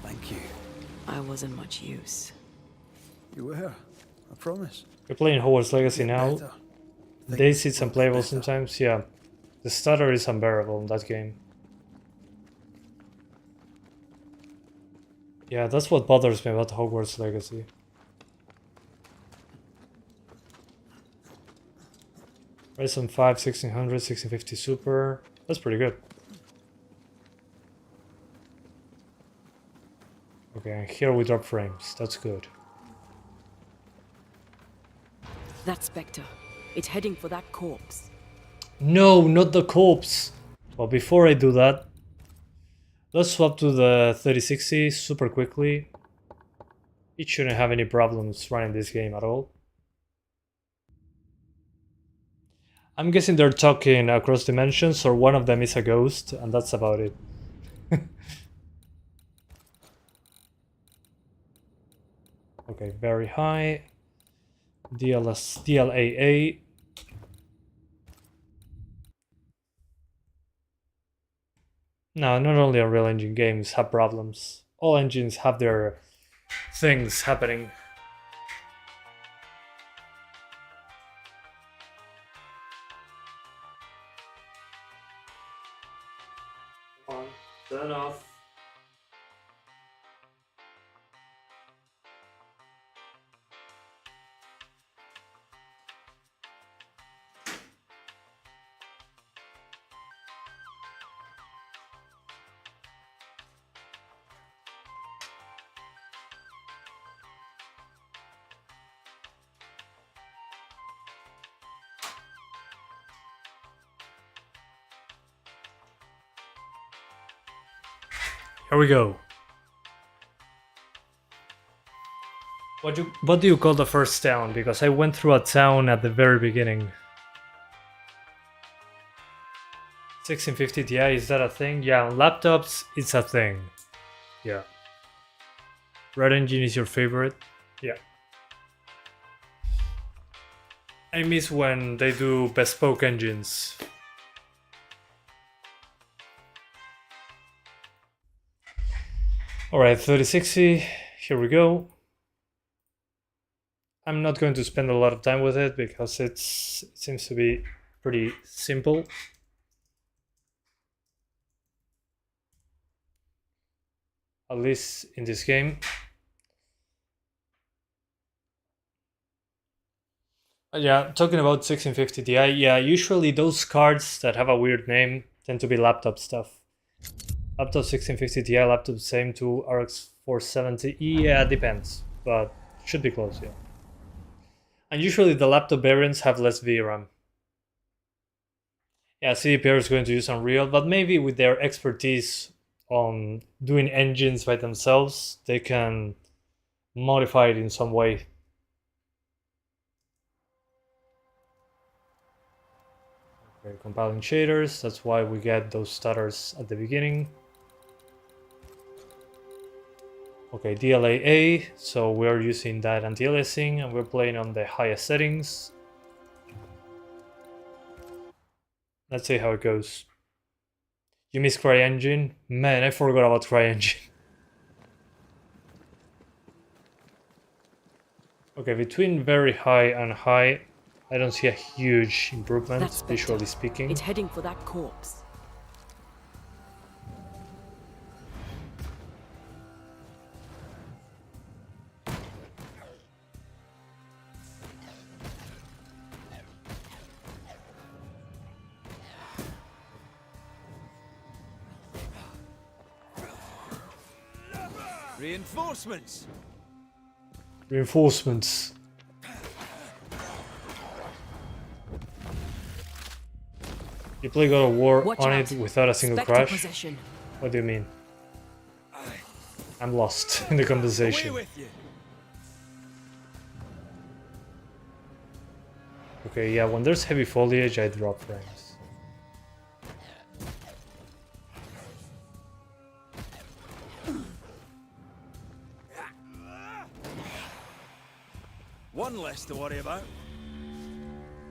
Thank you. I wasn't much use. You were. I promise. We're playing Hogwarts Legacy now. Better. Days it's Think unplayable better. sometimes, yeah. The stutter is unbearable in that game. Yeah, that's what bothers me about Hogwarts Legacy. Ryzen 5 1600, 1650 Super. That's pretty good. Okay, and here we drop frames. That's good. That Spectre. It's heading for that corpse. No, not the corpse. Well, before I do that, let's swap to the 3060 super quickly. It shouldn't have any problems running this game at all. I'm guessing they're talking across dimensions, or one of them is a ghost, and that's about it. Okay, very high. DLAA. No, not only Unreal Engine games have problems. All engines have their things happening. Come on, turn off. Here we go. What do you call the first town? Because I went through a town at the very beginning. 1650 Ti, is that a thing? Yeah, on laptops, it's a thing. Yeah. Red Engine is your favorite? Yeah. I miss when they do bespoke engines. Alright, 3060, here we go. I'm not going to spend a lot of time with it because it seems to be pretty simple. At least in this game. Yeah, talking about 1650 Ti, yeah, usually those cards that have a weird name tend to be laptop stuff. Laptop 1650 Ti, laptop same to RX 470. Yeah, depends, but should be close, yeah. And usually the laptop variants have less VRAM. Yeah, CDPR is going to use Unreal, but maybe with their expertise on doing engines by themselves, they can modify it in some way. Okay, compiling shaders, that's why we get those stutters at the beginning. Okay, DLAA, so we're using that anti-aliasing and we're playing on the highest settings. Let's see how it goes. You miss CryEngine? Man, I forgot about CryEngine. Okay, between very high and high, I don't see a huge improvement, visually speaking. It's heading for that corpse. Reinforcements! Reinforcements. You play God of War on it without a single crash? What do you mean? I'm lost in the conversation. Okay, yeah, when there's heavy foliage, I drop frames. One less to worry about.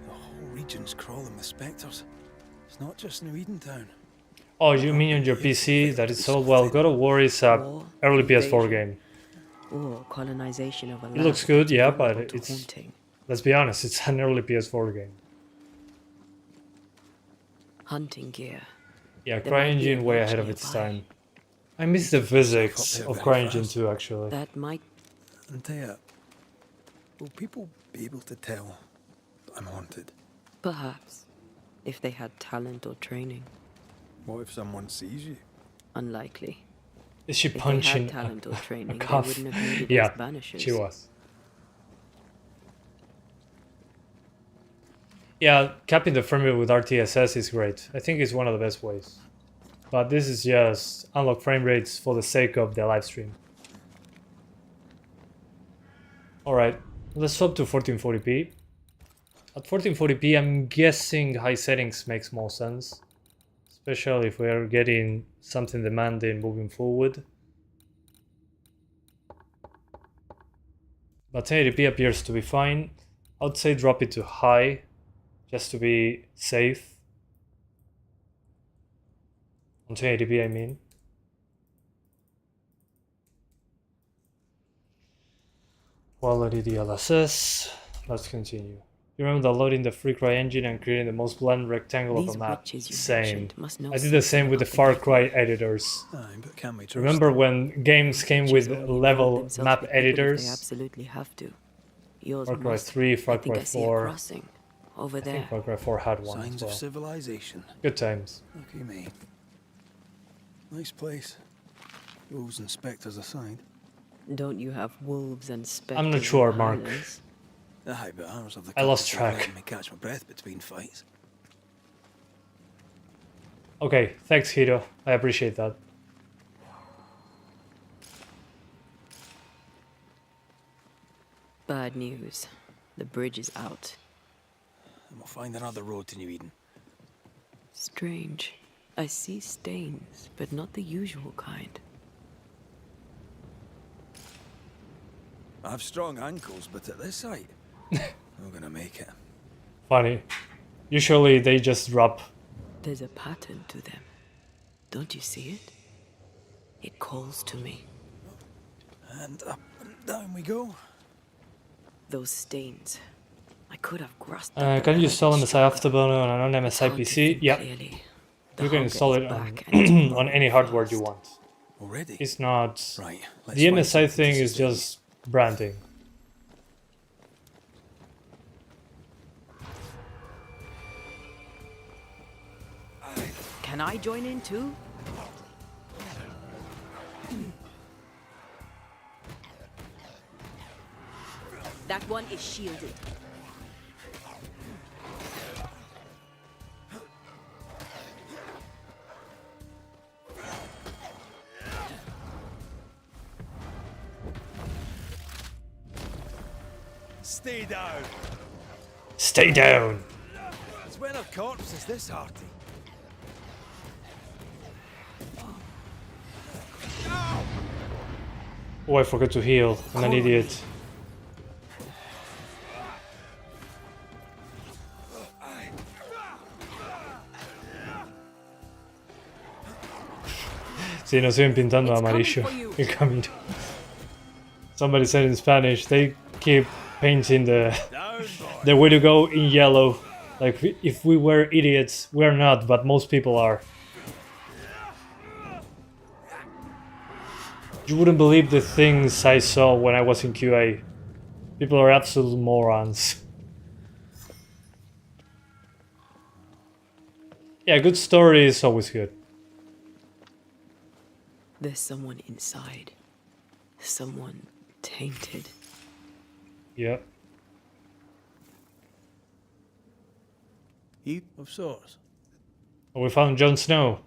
The whole region's crawling with spectres. It's not just New Edentown. Oh, you mean on your PC that it's sold? Well, God of War is a early PS4 game. Or colonization of a It looks good, yeah, but it's... Let's be honest, it's an early PS4 game. Hunting gear. Yeah, CryEngine way ahead of its time. I miss the physics of CryEngine 2, actually. That might... Antea, will people be able to tell I'm haunted? Perhaps. If they had talent or training. What if someone sees you? Unlikely. Is she punching talent or training, a cuff? they wouldn't have needed Yeah, Banishers. she was. Yeah, capping the frame rate with RTSS is great. I think it's one of the best ways. But this is just unlock frame rates for the sake of the live stream. Alright, let's swap to 1440p. At 1440p, I'm guessing high settings makes more sense. Especially if we are getting something demanding moving forward. But 1080p appears to be fine. I would say drop it to high, just to be safe. On 1080p, I mean. Quality DLSS. Let's continue. You remember downloading the Free Cry engine and creating the most bland rectangle of a map? Same. I did the same with the Far Cry editors. But can we trust Remember them? when games came with level map They editors? absolutely have to. Yours Far Cry must. 3, I Far think Cry I see a 4. crossing over I think there. Far Cry 4 had one Signs as of well. civilization. Good times. Lucky me. Nice place. Wolves and spectres aside. Don't you have wolves and spectres? I'm not in sure, the Mark. Aye, Highlands? but ours have the I lost capacity of track. letting me catch my breath between fights. Okay, thanks Hito. I appreciate that. Bad news. The bridge is out. And we'll find another road to New Eden. Strange. I see stains, but not the usual kind. I have strong ankles, but at this height, I'm gonna make it. Funny. Usually they just drop. There's a pattern to them. Don't you see it? It calls to me. And up and down we go. Those stains. I could have grasped. Can you install MSI Afterburner on an non-MSI PC? Yeah, you can install it on, on any hardware you want. Already? It's not... Right. The MSI thing is just branding. Can I join in too? That one is shielded. Stay down. Stay down! It's when a corpse is this hearty. Oh, I forgot to heal. I'm an idiot. Sí, nos siguen pintando amarillo el camino. Somebody said in Spanish, they keep painting the way to go in yellow. Like, if we were idiots, we're not, but most people are. You wouldn't believe the things I saw when I was in QA. People are absolute morons. Yeah, good story is always good. There's someone inside. Someone tainted. Yeah. Heat of sorts. Oh, we found Jon Snow.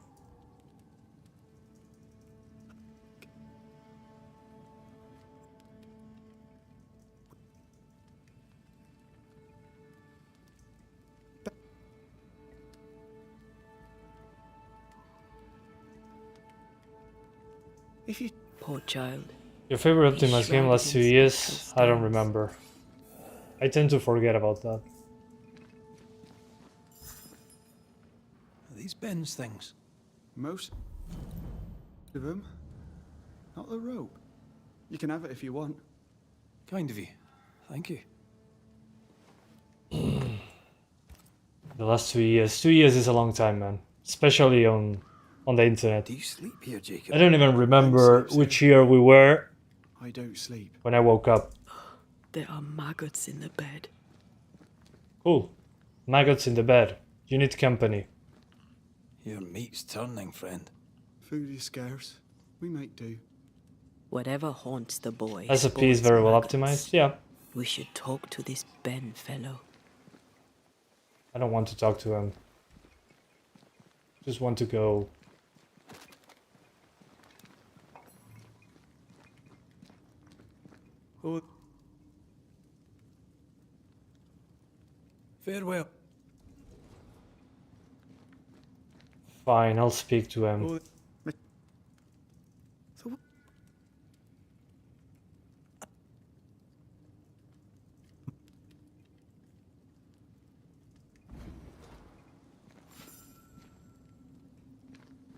If you Poor child. Your favorite Optimus game last 2 years? I don't remember. I tend to forget about that. these Ben's things. Most of them. Not the rope. You can have it if you want. Kind of you. Thank you. The last 2 years. 2 years is a long time, man. Especially on the internet. Do you sleep here, Jacob? I don't even remember which year we were I don't sleep. when I woke up. There are maggots in the bed. Cool. Maggots in the bed. You need company. Your meat's turning, friend. Food is scarce. We make do. Whatever haunts the boy. SOP is very well optimized. Yeah. We should talk to this Ben fellow. I don't want to talk to him. Just want to go. Oh. Farewell. Fine, I'll speak to him. Oh.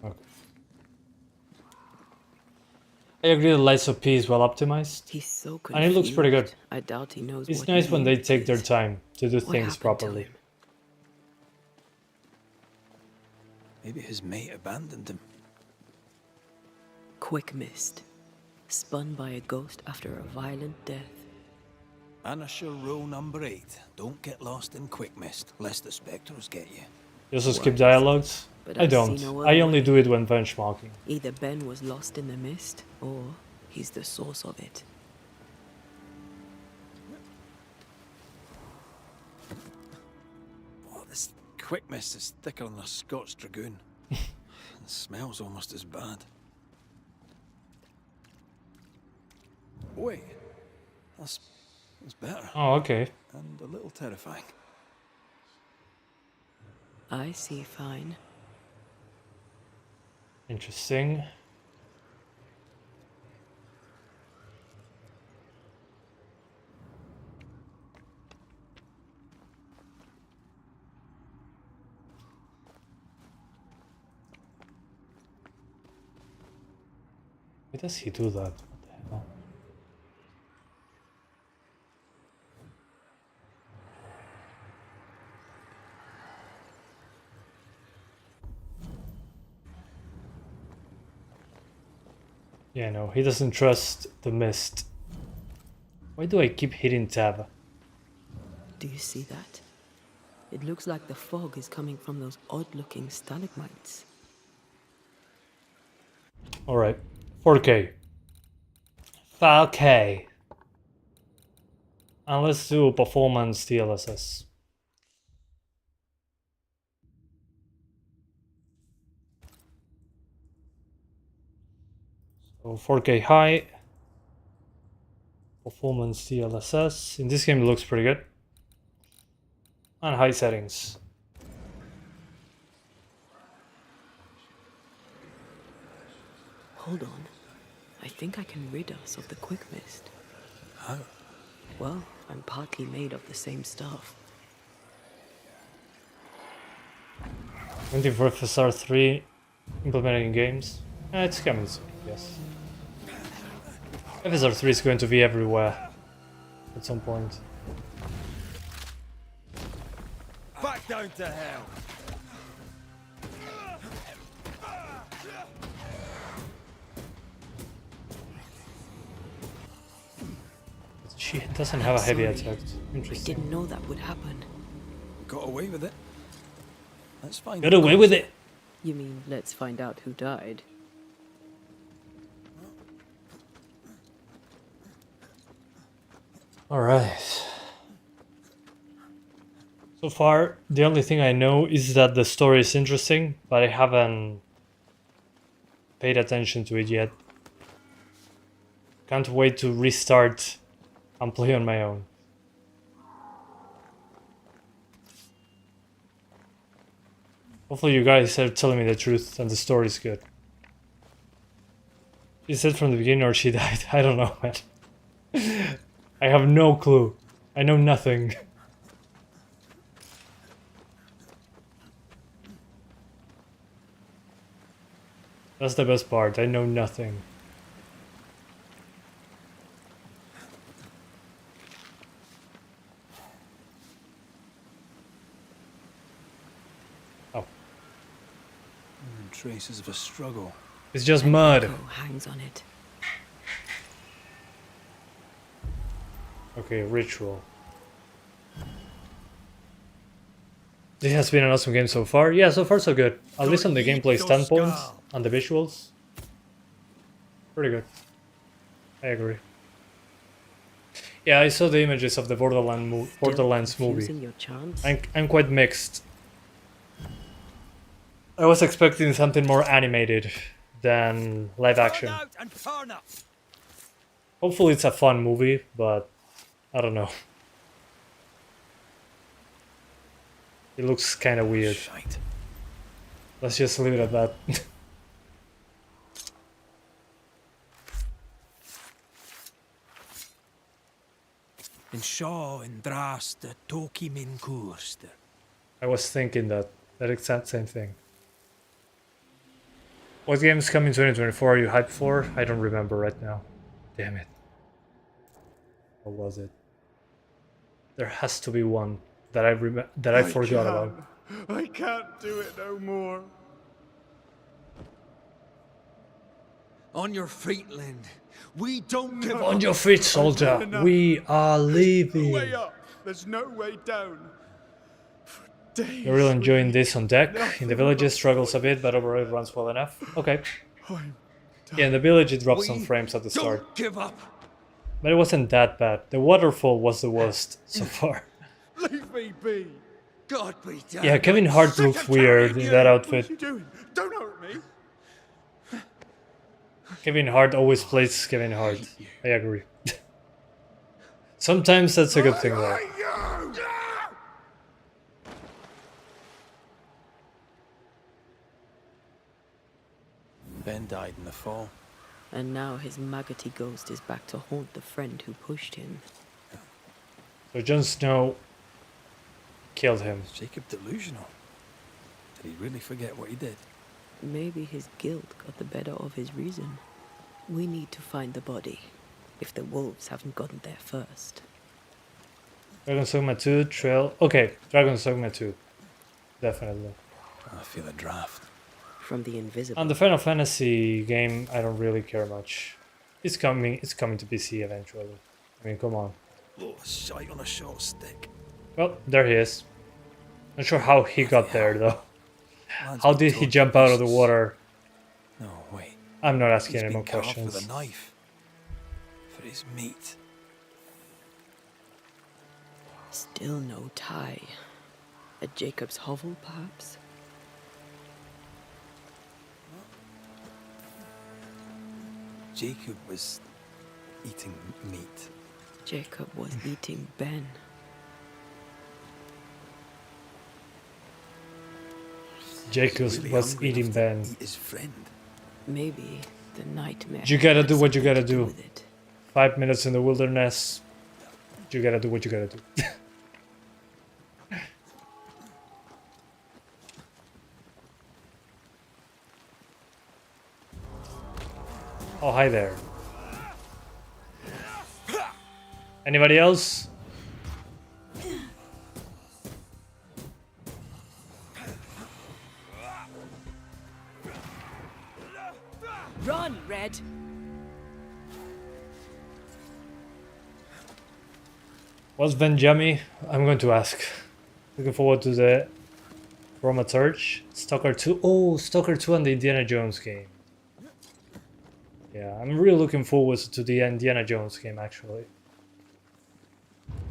Okay. I agree the Lights of P is well optimized. He's so confused. And it looks pretty good. I doubt he knows It's what nice he when they needs take their is. time to do What things happened to properly. him? Maybe his mate abandoned him. Quick mist. Spun by a ghost after a violent death. Banisher rule number 8. Don't get lost in quick mist, lest the spectres get you. You also skip dialogues? But I I see don't. no I other only way. do it when benchmarking. Either Ben was lost in the mist, or he's the source of it. Oh, this quick mist is thicker than a Scots Dragoon. It smells almost as bad. Wait, that's better. Oh, okay. And a little terrifying. I see fine. Interesting. Why does he do that? What the hell? Yeah, no, he doesn't trust the mist. Why do I keep hitting tab? Do you see that? It looks like the fog is coming from those odd-looking stalagmites. Alright, 4K. 4K. And let's do performance DLSS. So 4K high. Performance DLSS. In this game it looks pretty good. And high settings. Hold on. I think I can rid us of the quick mist. How? Well, I'm partly made of the same stuff. Waiting for FSR 3 implemented in games. It's coming soon, yes. FSR 3 is going to be everywhere at some point. Back down to hell! She doesn't have a heavy Sorry. attack. I Interesting. didn't know that would happen. Got away with it. Let's find Got away with it! You mean, let's find out who died? Alright. So far, the only thing I know is that the story is interesting, but I haven't paid attention to it yet. Can't wait to restart and play on my own. Hopefully you guys are telling me the truth and the story is good. She said from the beginning or she died. I don't know, man. I have no clue. I know nothing. That's the best part. I know nothing. Oh. Traces of a struggle. It's just mud. Echo hangs on it. Okay, ritual. This has been an awesome game so far. Yeah, so far so good. At least on the gameplay standpoint and the visuals. Pretty good. I agree. Yeah, I saw the images of the Borderlands movie. Using your charms? I'm quite mixed. I was expecting something more animated than live action. Hopefully it's a fun movie, but I don't know. It looks kind of weird. Shite. Let's just leave it at that. In Shaw and Drast, the Toki Min Kurster. I was thinking that exact same thing. What games come in 2024 are you hyped for? I don't remember right now. Damn it. What was it? There has to be one that I forgot about. I can't do it no more. On your feet, Lind. We don't give up. On your feet, soldier. We are leaving. Way up. There's no way down. For days. You're really enjoying this on deck. In the village it struggles a bit, but overall it runs well enough. Okay. Yeah, in the village it dropped some frames at the start. Don't give up. But it wasn't that bad. The waterfall was the worst so far. Leave me be. God be damned. Yeah, Kevin Hart looks weird in that outfit. What are you doing? Don't hurt me. Kevin Hart always plays Kevin Hart. I agree. Sometimes that's a good thing though. Ben died in the fall. And now his maggoty ghost is back to haunt the friend who pushed him. So Jon Snow killed him. Is Jacob delusional? Did he really forget what he did? Maybe his guilt got the better of his reason. We need to find the body, if the wolves haven't gotten there first. Dragon's Dogma 2, Trail... Okay, Dragon's Dogma 2. Definitely. I feel a draft. From the invisible. On the Final Fantasy game, I don't really care much. It's coming to PC eventually. I mean, come on. Oh, shite on a short stick. Well, there he is. Not sure how he got there though. How did he jump out of the water? No, wait. I'm not asking He's any more been cut off questions. with a knife. For his meat. Still no tie. At Jacob's hovel, perhaps? Jacob was eating meat. Jacob was eating Ben. Jacob was eating Ben. Eat his friend. Maybe the nightmare. You gotta do what you gotta had something do. to with it. 5 minutes in the wilderness. You gotta do what you gotta do. Oh, hi there. Anybody else? Run, Red! What's Ben Jammy? I'm going to ask. Looking forward to the Roma Church. Stalker 2. Oh, Stalker 2 and the Indiana Jones game. Yeah, I'm really looking forward to the Indiana Jones game actually.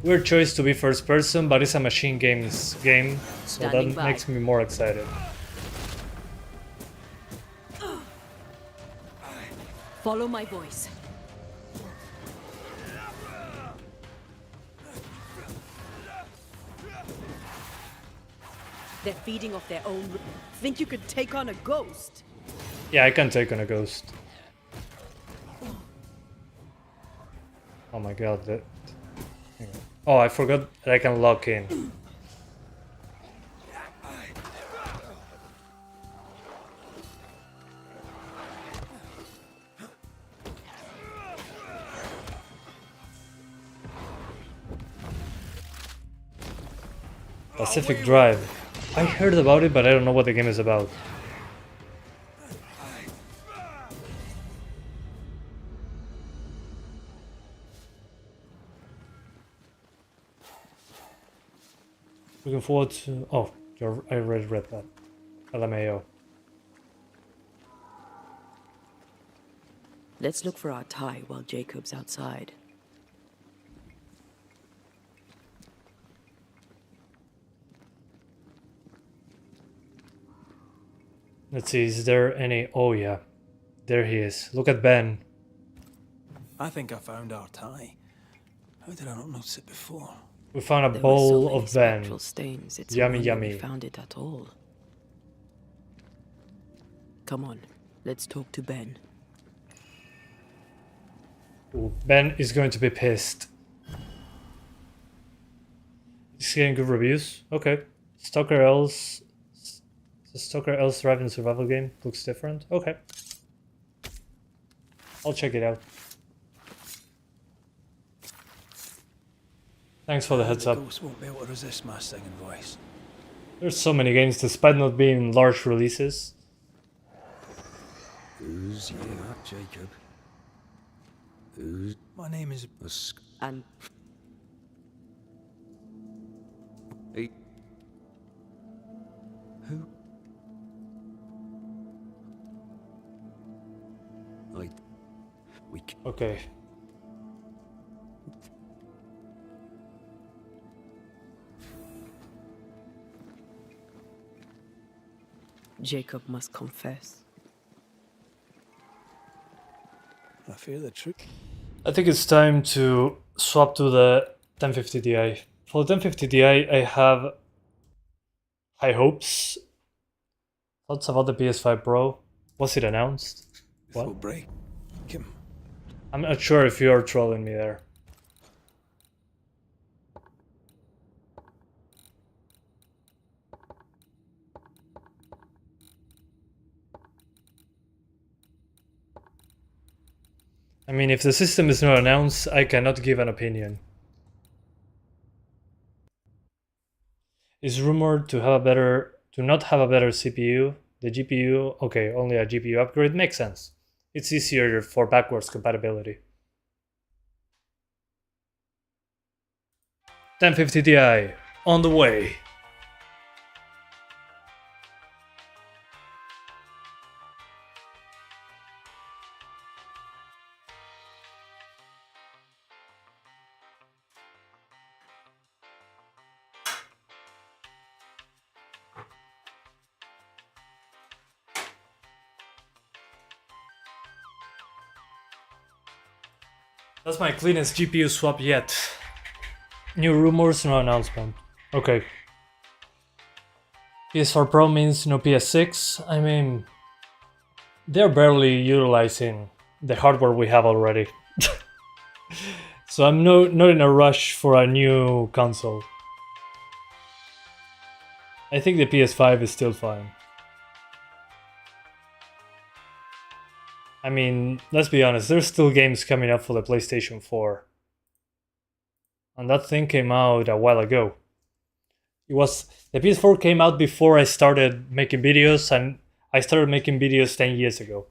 Weird choice to be first person, but it's a machine games game, so that makes me more excited. Follow my voice. They're feeding off their own. Think you could take on a ghost? Yeah, I can take on a ghost. Oh my god, that... Oh, I forgot that I can lock in. Pacific Drive. I heard about it, but I don't know what the game is about. Looking forward to... Oh, I already read that. LMAO. Let's look for our tie while Jacob's outside. Let's see, is there any... Oh yeah, there he is. Look at Ben. I think I found our tie. How did I not notice it before? We found a There were so bowl many of Ben. spectral stains, it's Yummy, a wonder we yummy. found it at all. Come on, let's talk to Ben. Ooh, Ben is going to be pissed. He's getting good reviews. Okay. Stalker L's surviving survival game looks different. Okay. I'll check it out. Thanks for the heads up. Ghosts won't be able to resist my singing voice. There's so many games despite not being large releases. Who's that, Jacob? Who's... My name is... And Hey. Who? Okay. Jacob must confess. I fear the truth. I think it's time to swap to the 1050 Ti. For the 1050 Ti, I have high hopes. Thoughts about the PS5 Pro? Was it announced? What? What? Break him. I'm not sure if you're trolling me there. I mean, if the system is not announced, I cannot give an opinion. Is rumored to not have a better CPU. The GPU, okay, only a GPU upgrade makes sense. It's easier for backwards compatibility. 1050 Ti on the way. That's my cleanest GPU swap yet. New rumors, no announcement. Okay. PS4 Pro means no PS6. I mean, they're barely utilizing the hardware we have already. So I'm not in a rush for a new console. I think the PS5 is still fine. I mean, let's be honest, there's still games coming up for the PlayStation 4. And that thing came out a while ago. The PS4 came out before I started making videos, and I started making videos 10 years ago.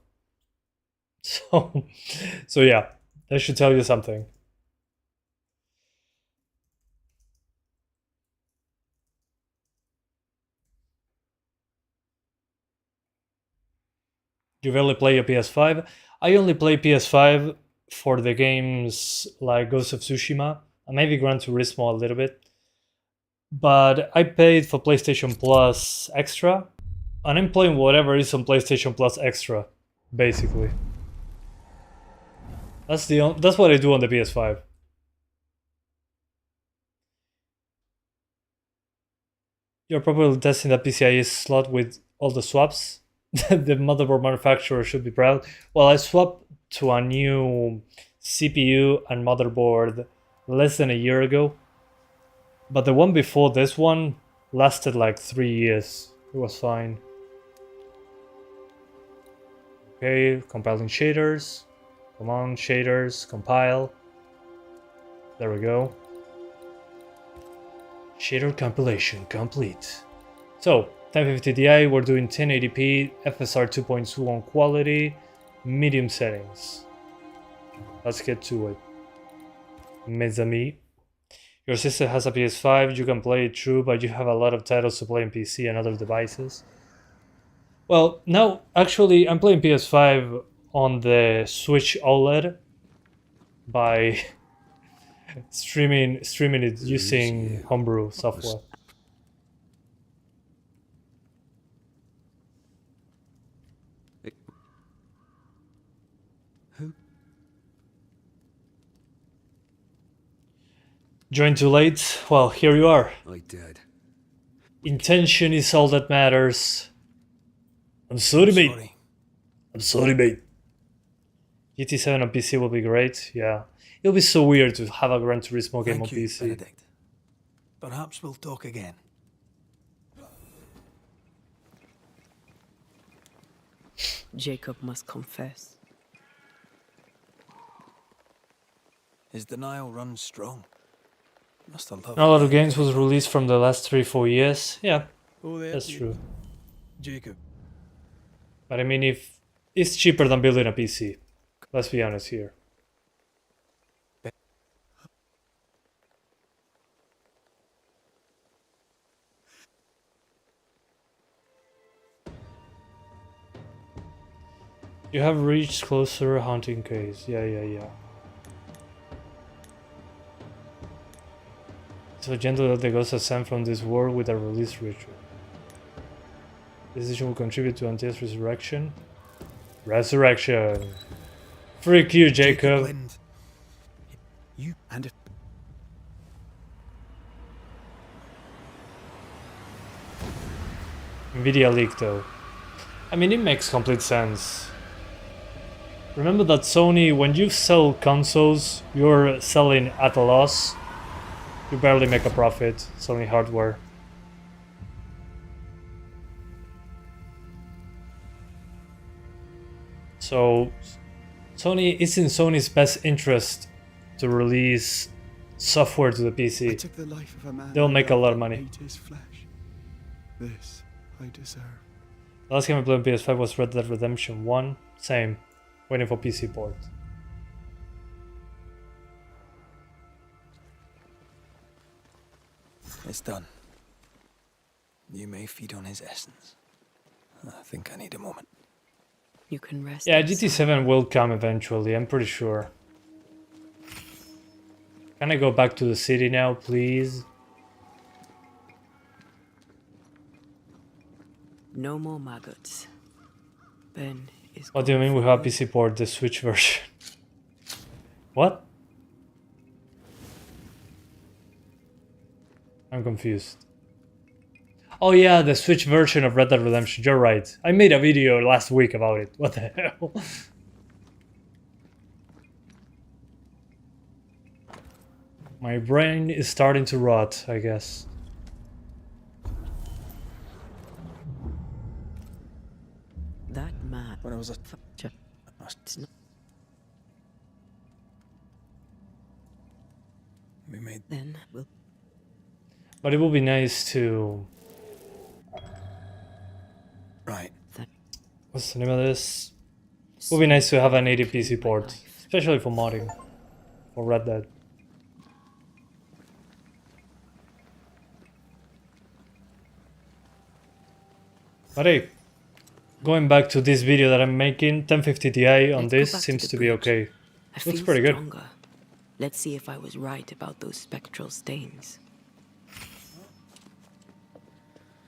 So yeah, that should tell you something. You rarely play a PS5. I only play PS5 for the games like Ghost of Tsushima and maybe Gran Turismo a little bit. But I paid for PlayStation Plus Extra, and I'm playing whatever is on PlayStation Plus Extra, basically. That's what I do on the PS5. You're probably testing the PCIe slot with all the swaps. The motherboard manufacturer should be proud. Well, I swapped to a new CPU and motherboard less than a year ago. But the one before this one lasted like 3 years. It was fine. Okay, compiling shaders. Come on, shaders, compile. There we go. Shader compilation complete. So, 1050 Ti, we're doing 1080p, FSR 2.2 on quality, medium settings. Let's get to it. Mes amis. Your sister has a PS5, you can play it true, but you have a lot of titles to play on PC and other devices. Well, now, actually, I'm playing PS5 on the Switch OLED by streaming it using homebrew software. Joined too late? Well, here you are. I did. Intention is all that matters. I'm sorry, mate. Sorry. I'm sorry, mate. GT7 on PC will be great, yeah. It'll be so weird to have a Gran Turismo game on Thank you, PC. Benedict. Perhaps we'll talk again. Jacob must confess. His denial runs strong. Must have loved A lot of games was released from the last 3-4 years. Yeah, Oh, there that's you- true. Jacob. But I mean, if it's cheaper than building a PC. Let's be honest here. You have reached closer hunting case. Yeah. So gentle that the ghosts ascend from this world with a release ritual. This decision will contribute to Antia's resurrection. Resurrection! Freak you, Jacob! Lind. You and it. Nvidia leak though. I mean, it makes complete sense. Remember that Sony, when you sell consoles, you're selling at a loss. You barely make a profit selling hardware. So, it's in Sony's best interest to release software to the I PC. took the life of a man. They'll I make a loved lot of and money. ate his flesh. This I deserve. The last game I played on PS5 was Red Dead Redemption 1. Same. Waiting for PC port. It's done. You may feed on his essence. I think I need a moment. You can rest. Yeah, inside. GT7 will come eventually, I'm pretty sure. Can I go back to the city now, please? No more maggots. Ben is. What do you mean we have PC port, the Switch version? What? I'm confused. Oh yeah, the Switch version of Red Dead Redemption, you're right. I made a video last week about it. What the hell? My brain is starting to rot, I guess. That man. When I was a It's not we made then. We'll. But it would be nice to... right. What's the name of this? It would be nice to have an 80 PC port, especially for modding, for Red Dead. But hey, going back to this video that I'm making, 1050 Ti on Let's go this back to seems the to be bridge. okay. I Looks feel pretty good. stronger. Let's see if I was right about those spectral stains.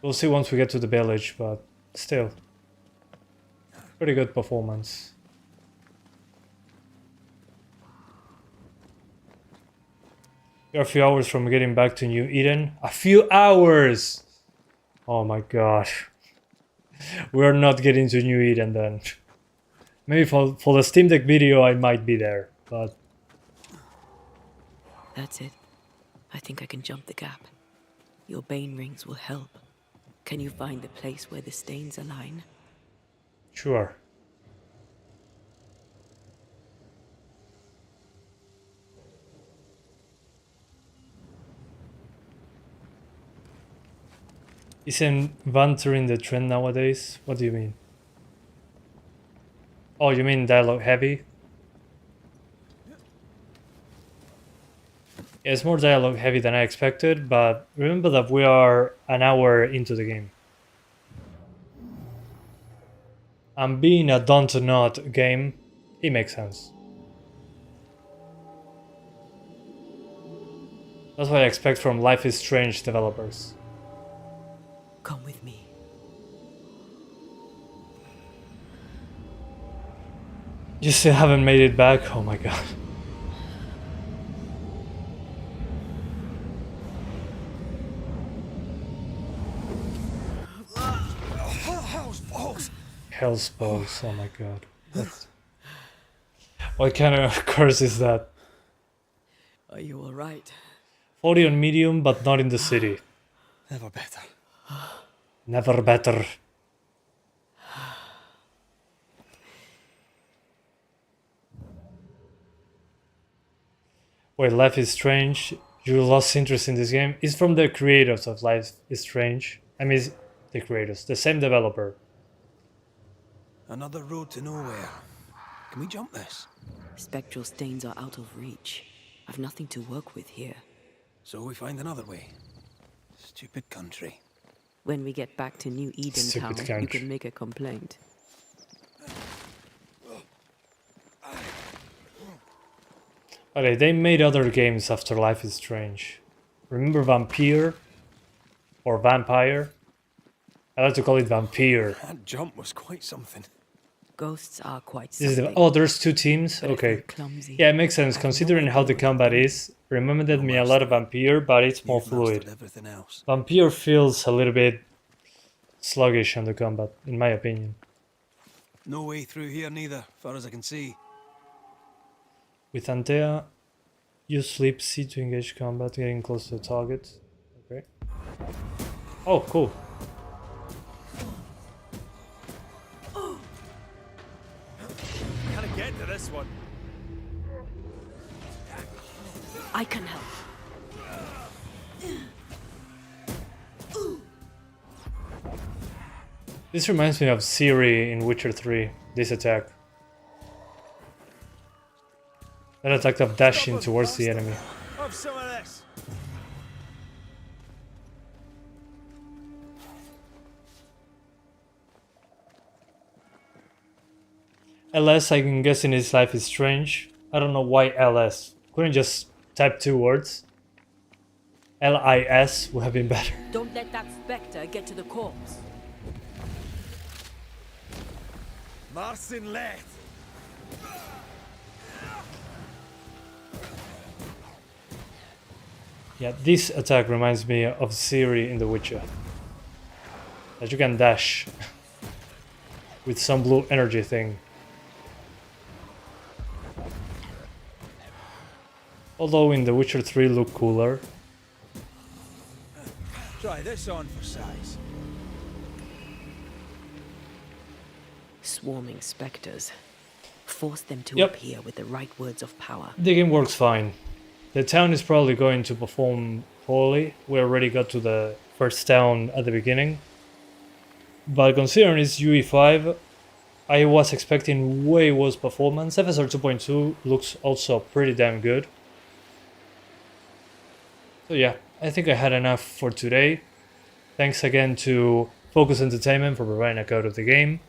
We'll see once we get to the village, but still. Pretty good performance. We're a few hours from getting back to New Eden. A few hours! Oh my gosh. We're not getting to New Eden then. Maybe for the Steam Deck video I might be there, but... That's it. I think I can jump the gap. Your bane rings will help. Can you find the place where the stains align? Sure. Isn't Vantering the trend nowadays? What do you mean? Oh, you mean dialogue heavy? Yeah, it's more dialogue heavy than I expected, but remember that we are an hour into the game. And being a don't not game, it makes sense. That's what I expect from Life is Strange developers. Come with me. You still haven't made it back? Oh my god. Hell's balls, oh my god. What kind of curse is that? Are you alright? 40 on medium, but not in the city. Never better. Never better. Wait, Life is Strange. You lost interest in this game. It's from the creators of Life is Strange. I mean, the creators, the same developer. Another road to nowhere. Can we jump this? Spectral stains are out of reach. I've nothing to work with here. So we find another way. Stupid country. When we get back to New Eden Stupid Town, you country. can make a complaint. Okay, they made other games after Life is Strange. Remember Vampire? Or Vampire? I like to call it Vampire. That jump was quite something. Ghosts are quite This is something. oh, there's two teams? But if Okay. they're clumsy, Yeah, it makes sense I have considering no how the idea combat is. Reminded me a lot of Vampire, but it's more You've mastered fluid. everything else. Vampire feels a little bit sluggish on the combat, in my opinion. No way through here neither, far as I can see. With Antea, use sleep C to engage combat, getting close to the target. Okay. Oh, cool. Can I get to this one? I can help. This reminds me of Ciri in Witcher 3, this attack. That attack of dashing towards the enemy. Have some of this. LS, I'm guessing his Life is Strange. I don't know why LS. Couldn't just type two words. LIS would have been better. Don't let that spectre get to the corpse. Marcin left. Yeah, this attack reminds me of Ciri in The Witcher. That you can dash with some blue energy thing. Although in The Witcher 3 look cooler. Try this on for size. Swarming specters. Force them to Yep. appear with the right words of power. The game works fine. The town is probably going to perform poorly. We already got to the first town at the beginning. But considering it's UE5, I was expecting way worse performance. FSR 2.2 looks also pretty damn good. So yeah, I think I had enough for today. Thanks again to Focus Entertainment for providing a code of the game.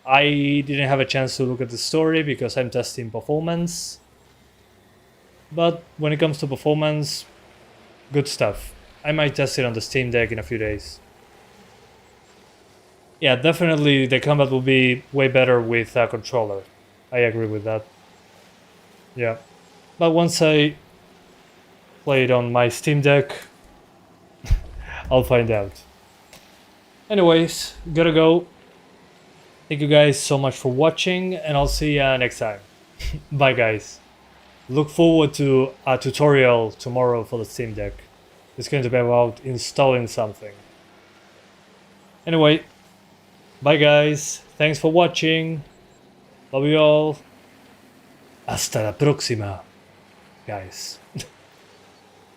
I didn't have a chance to look at the story because I'm testing performance. But when it comes to performance, good stuff. I might test it on the Steam Deck in a few days. Yeah, definitely the combat will be way better with a controller. I agree with that. Yeah. But once I play it on my Steam Deck, I'll find out. Anyways, gotta go. Thank you guys so much for watching, and I'll see ya next time. Bye guys. Look forward to a tutorial tomorrow for the Steam Deck. It's going to be about installing something. Anyway, bye guys. Thanks for watching. Love you all. Hasta la próxima, guys.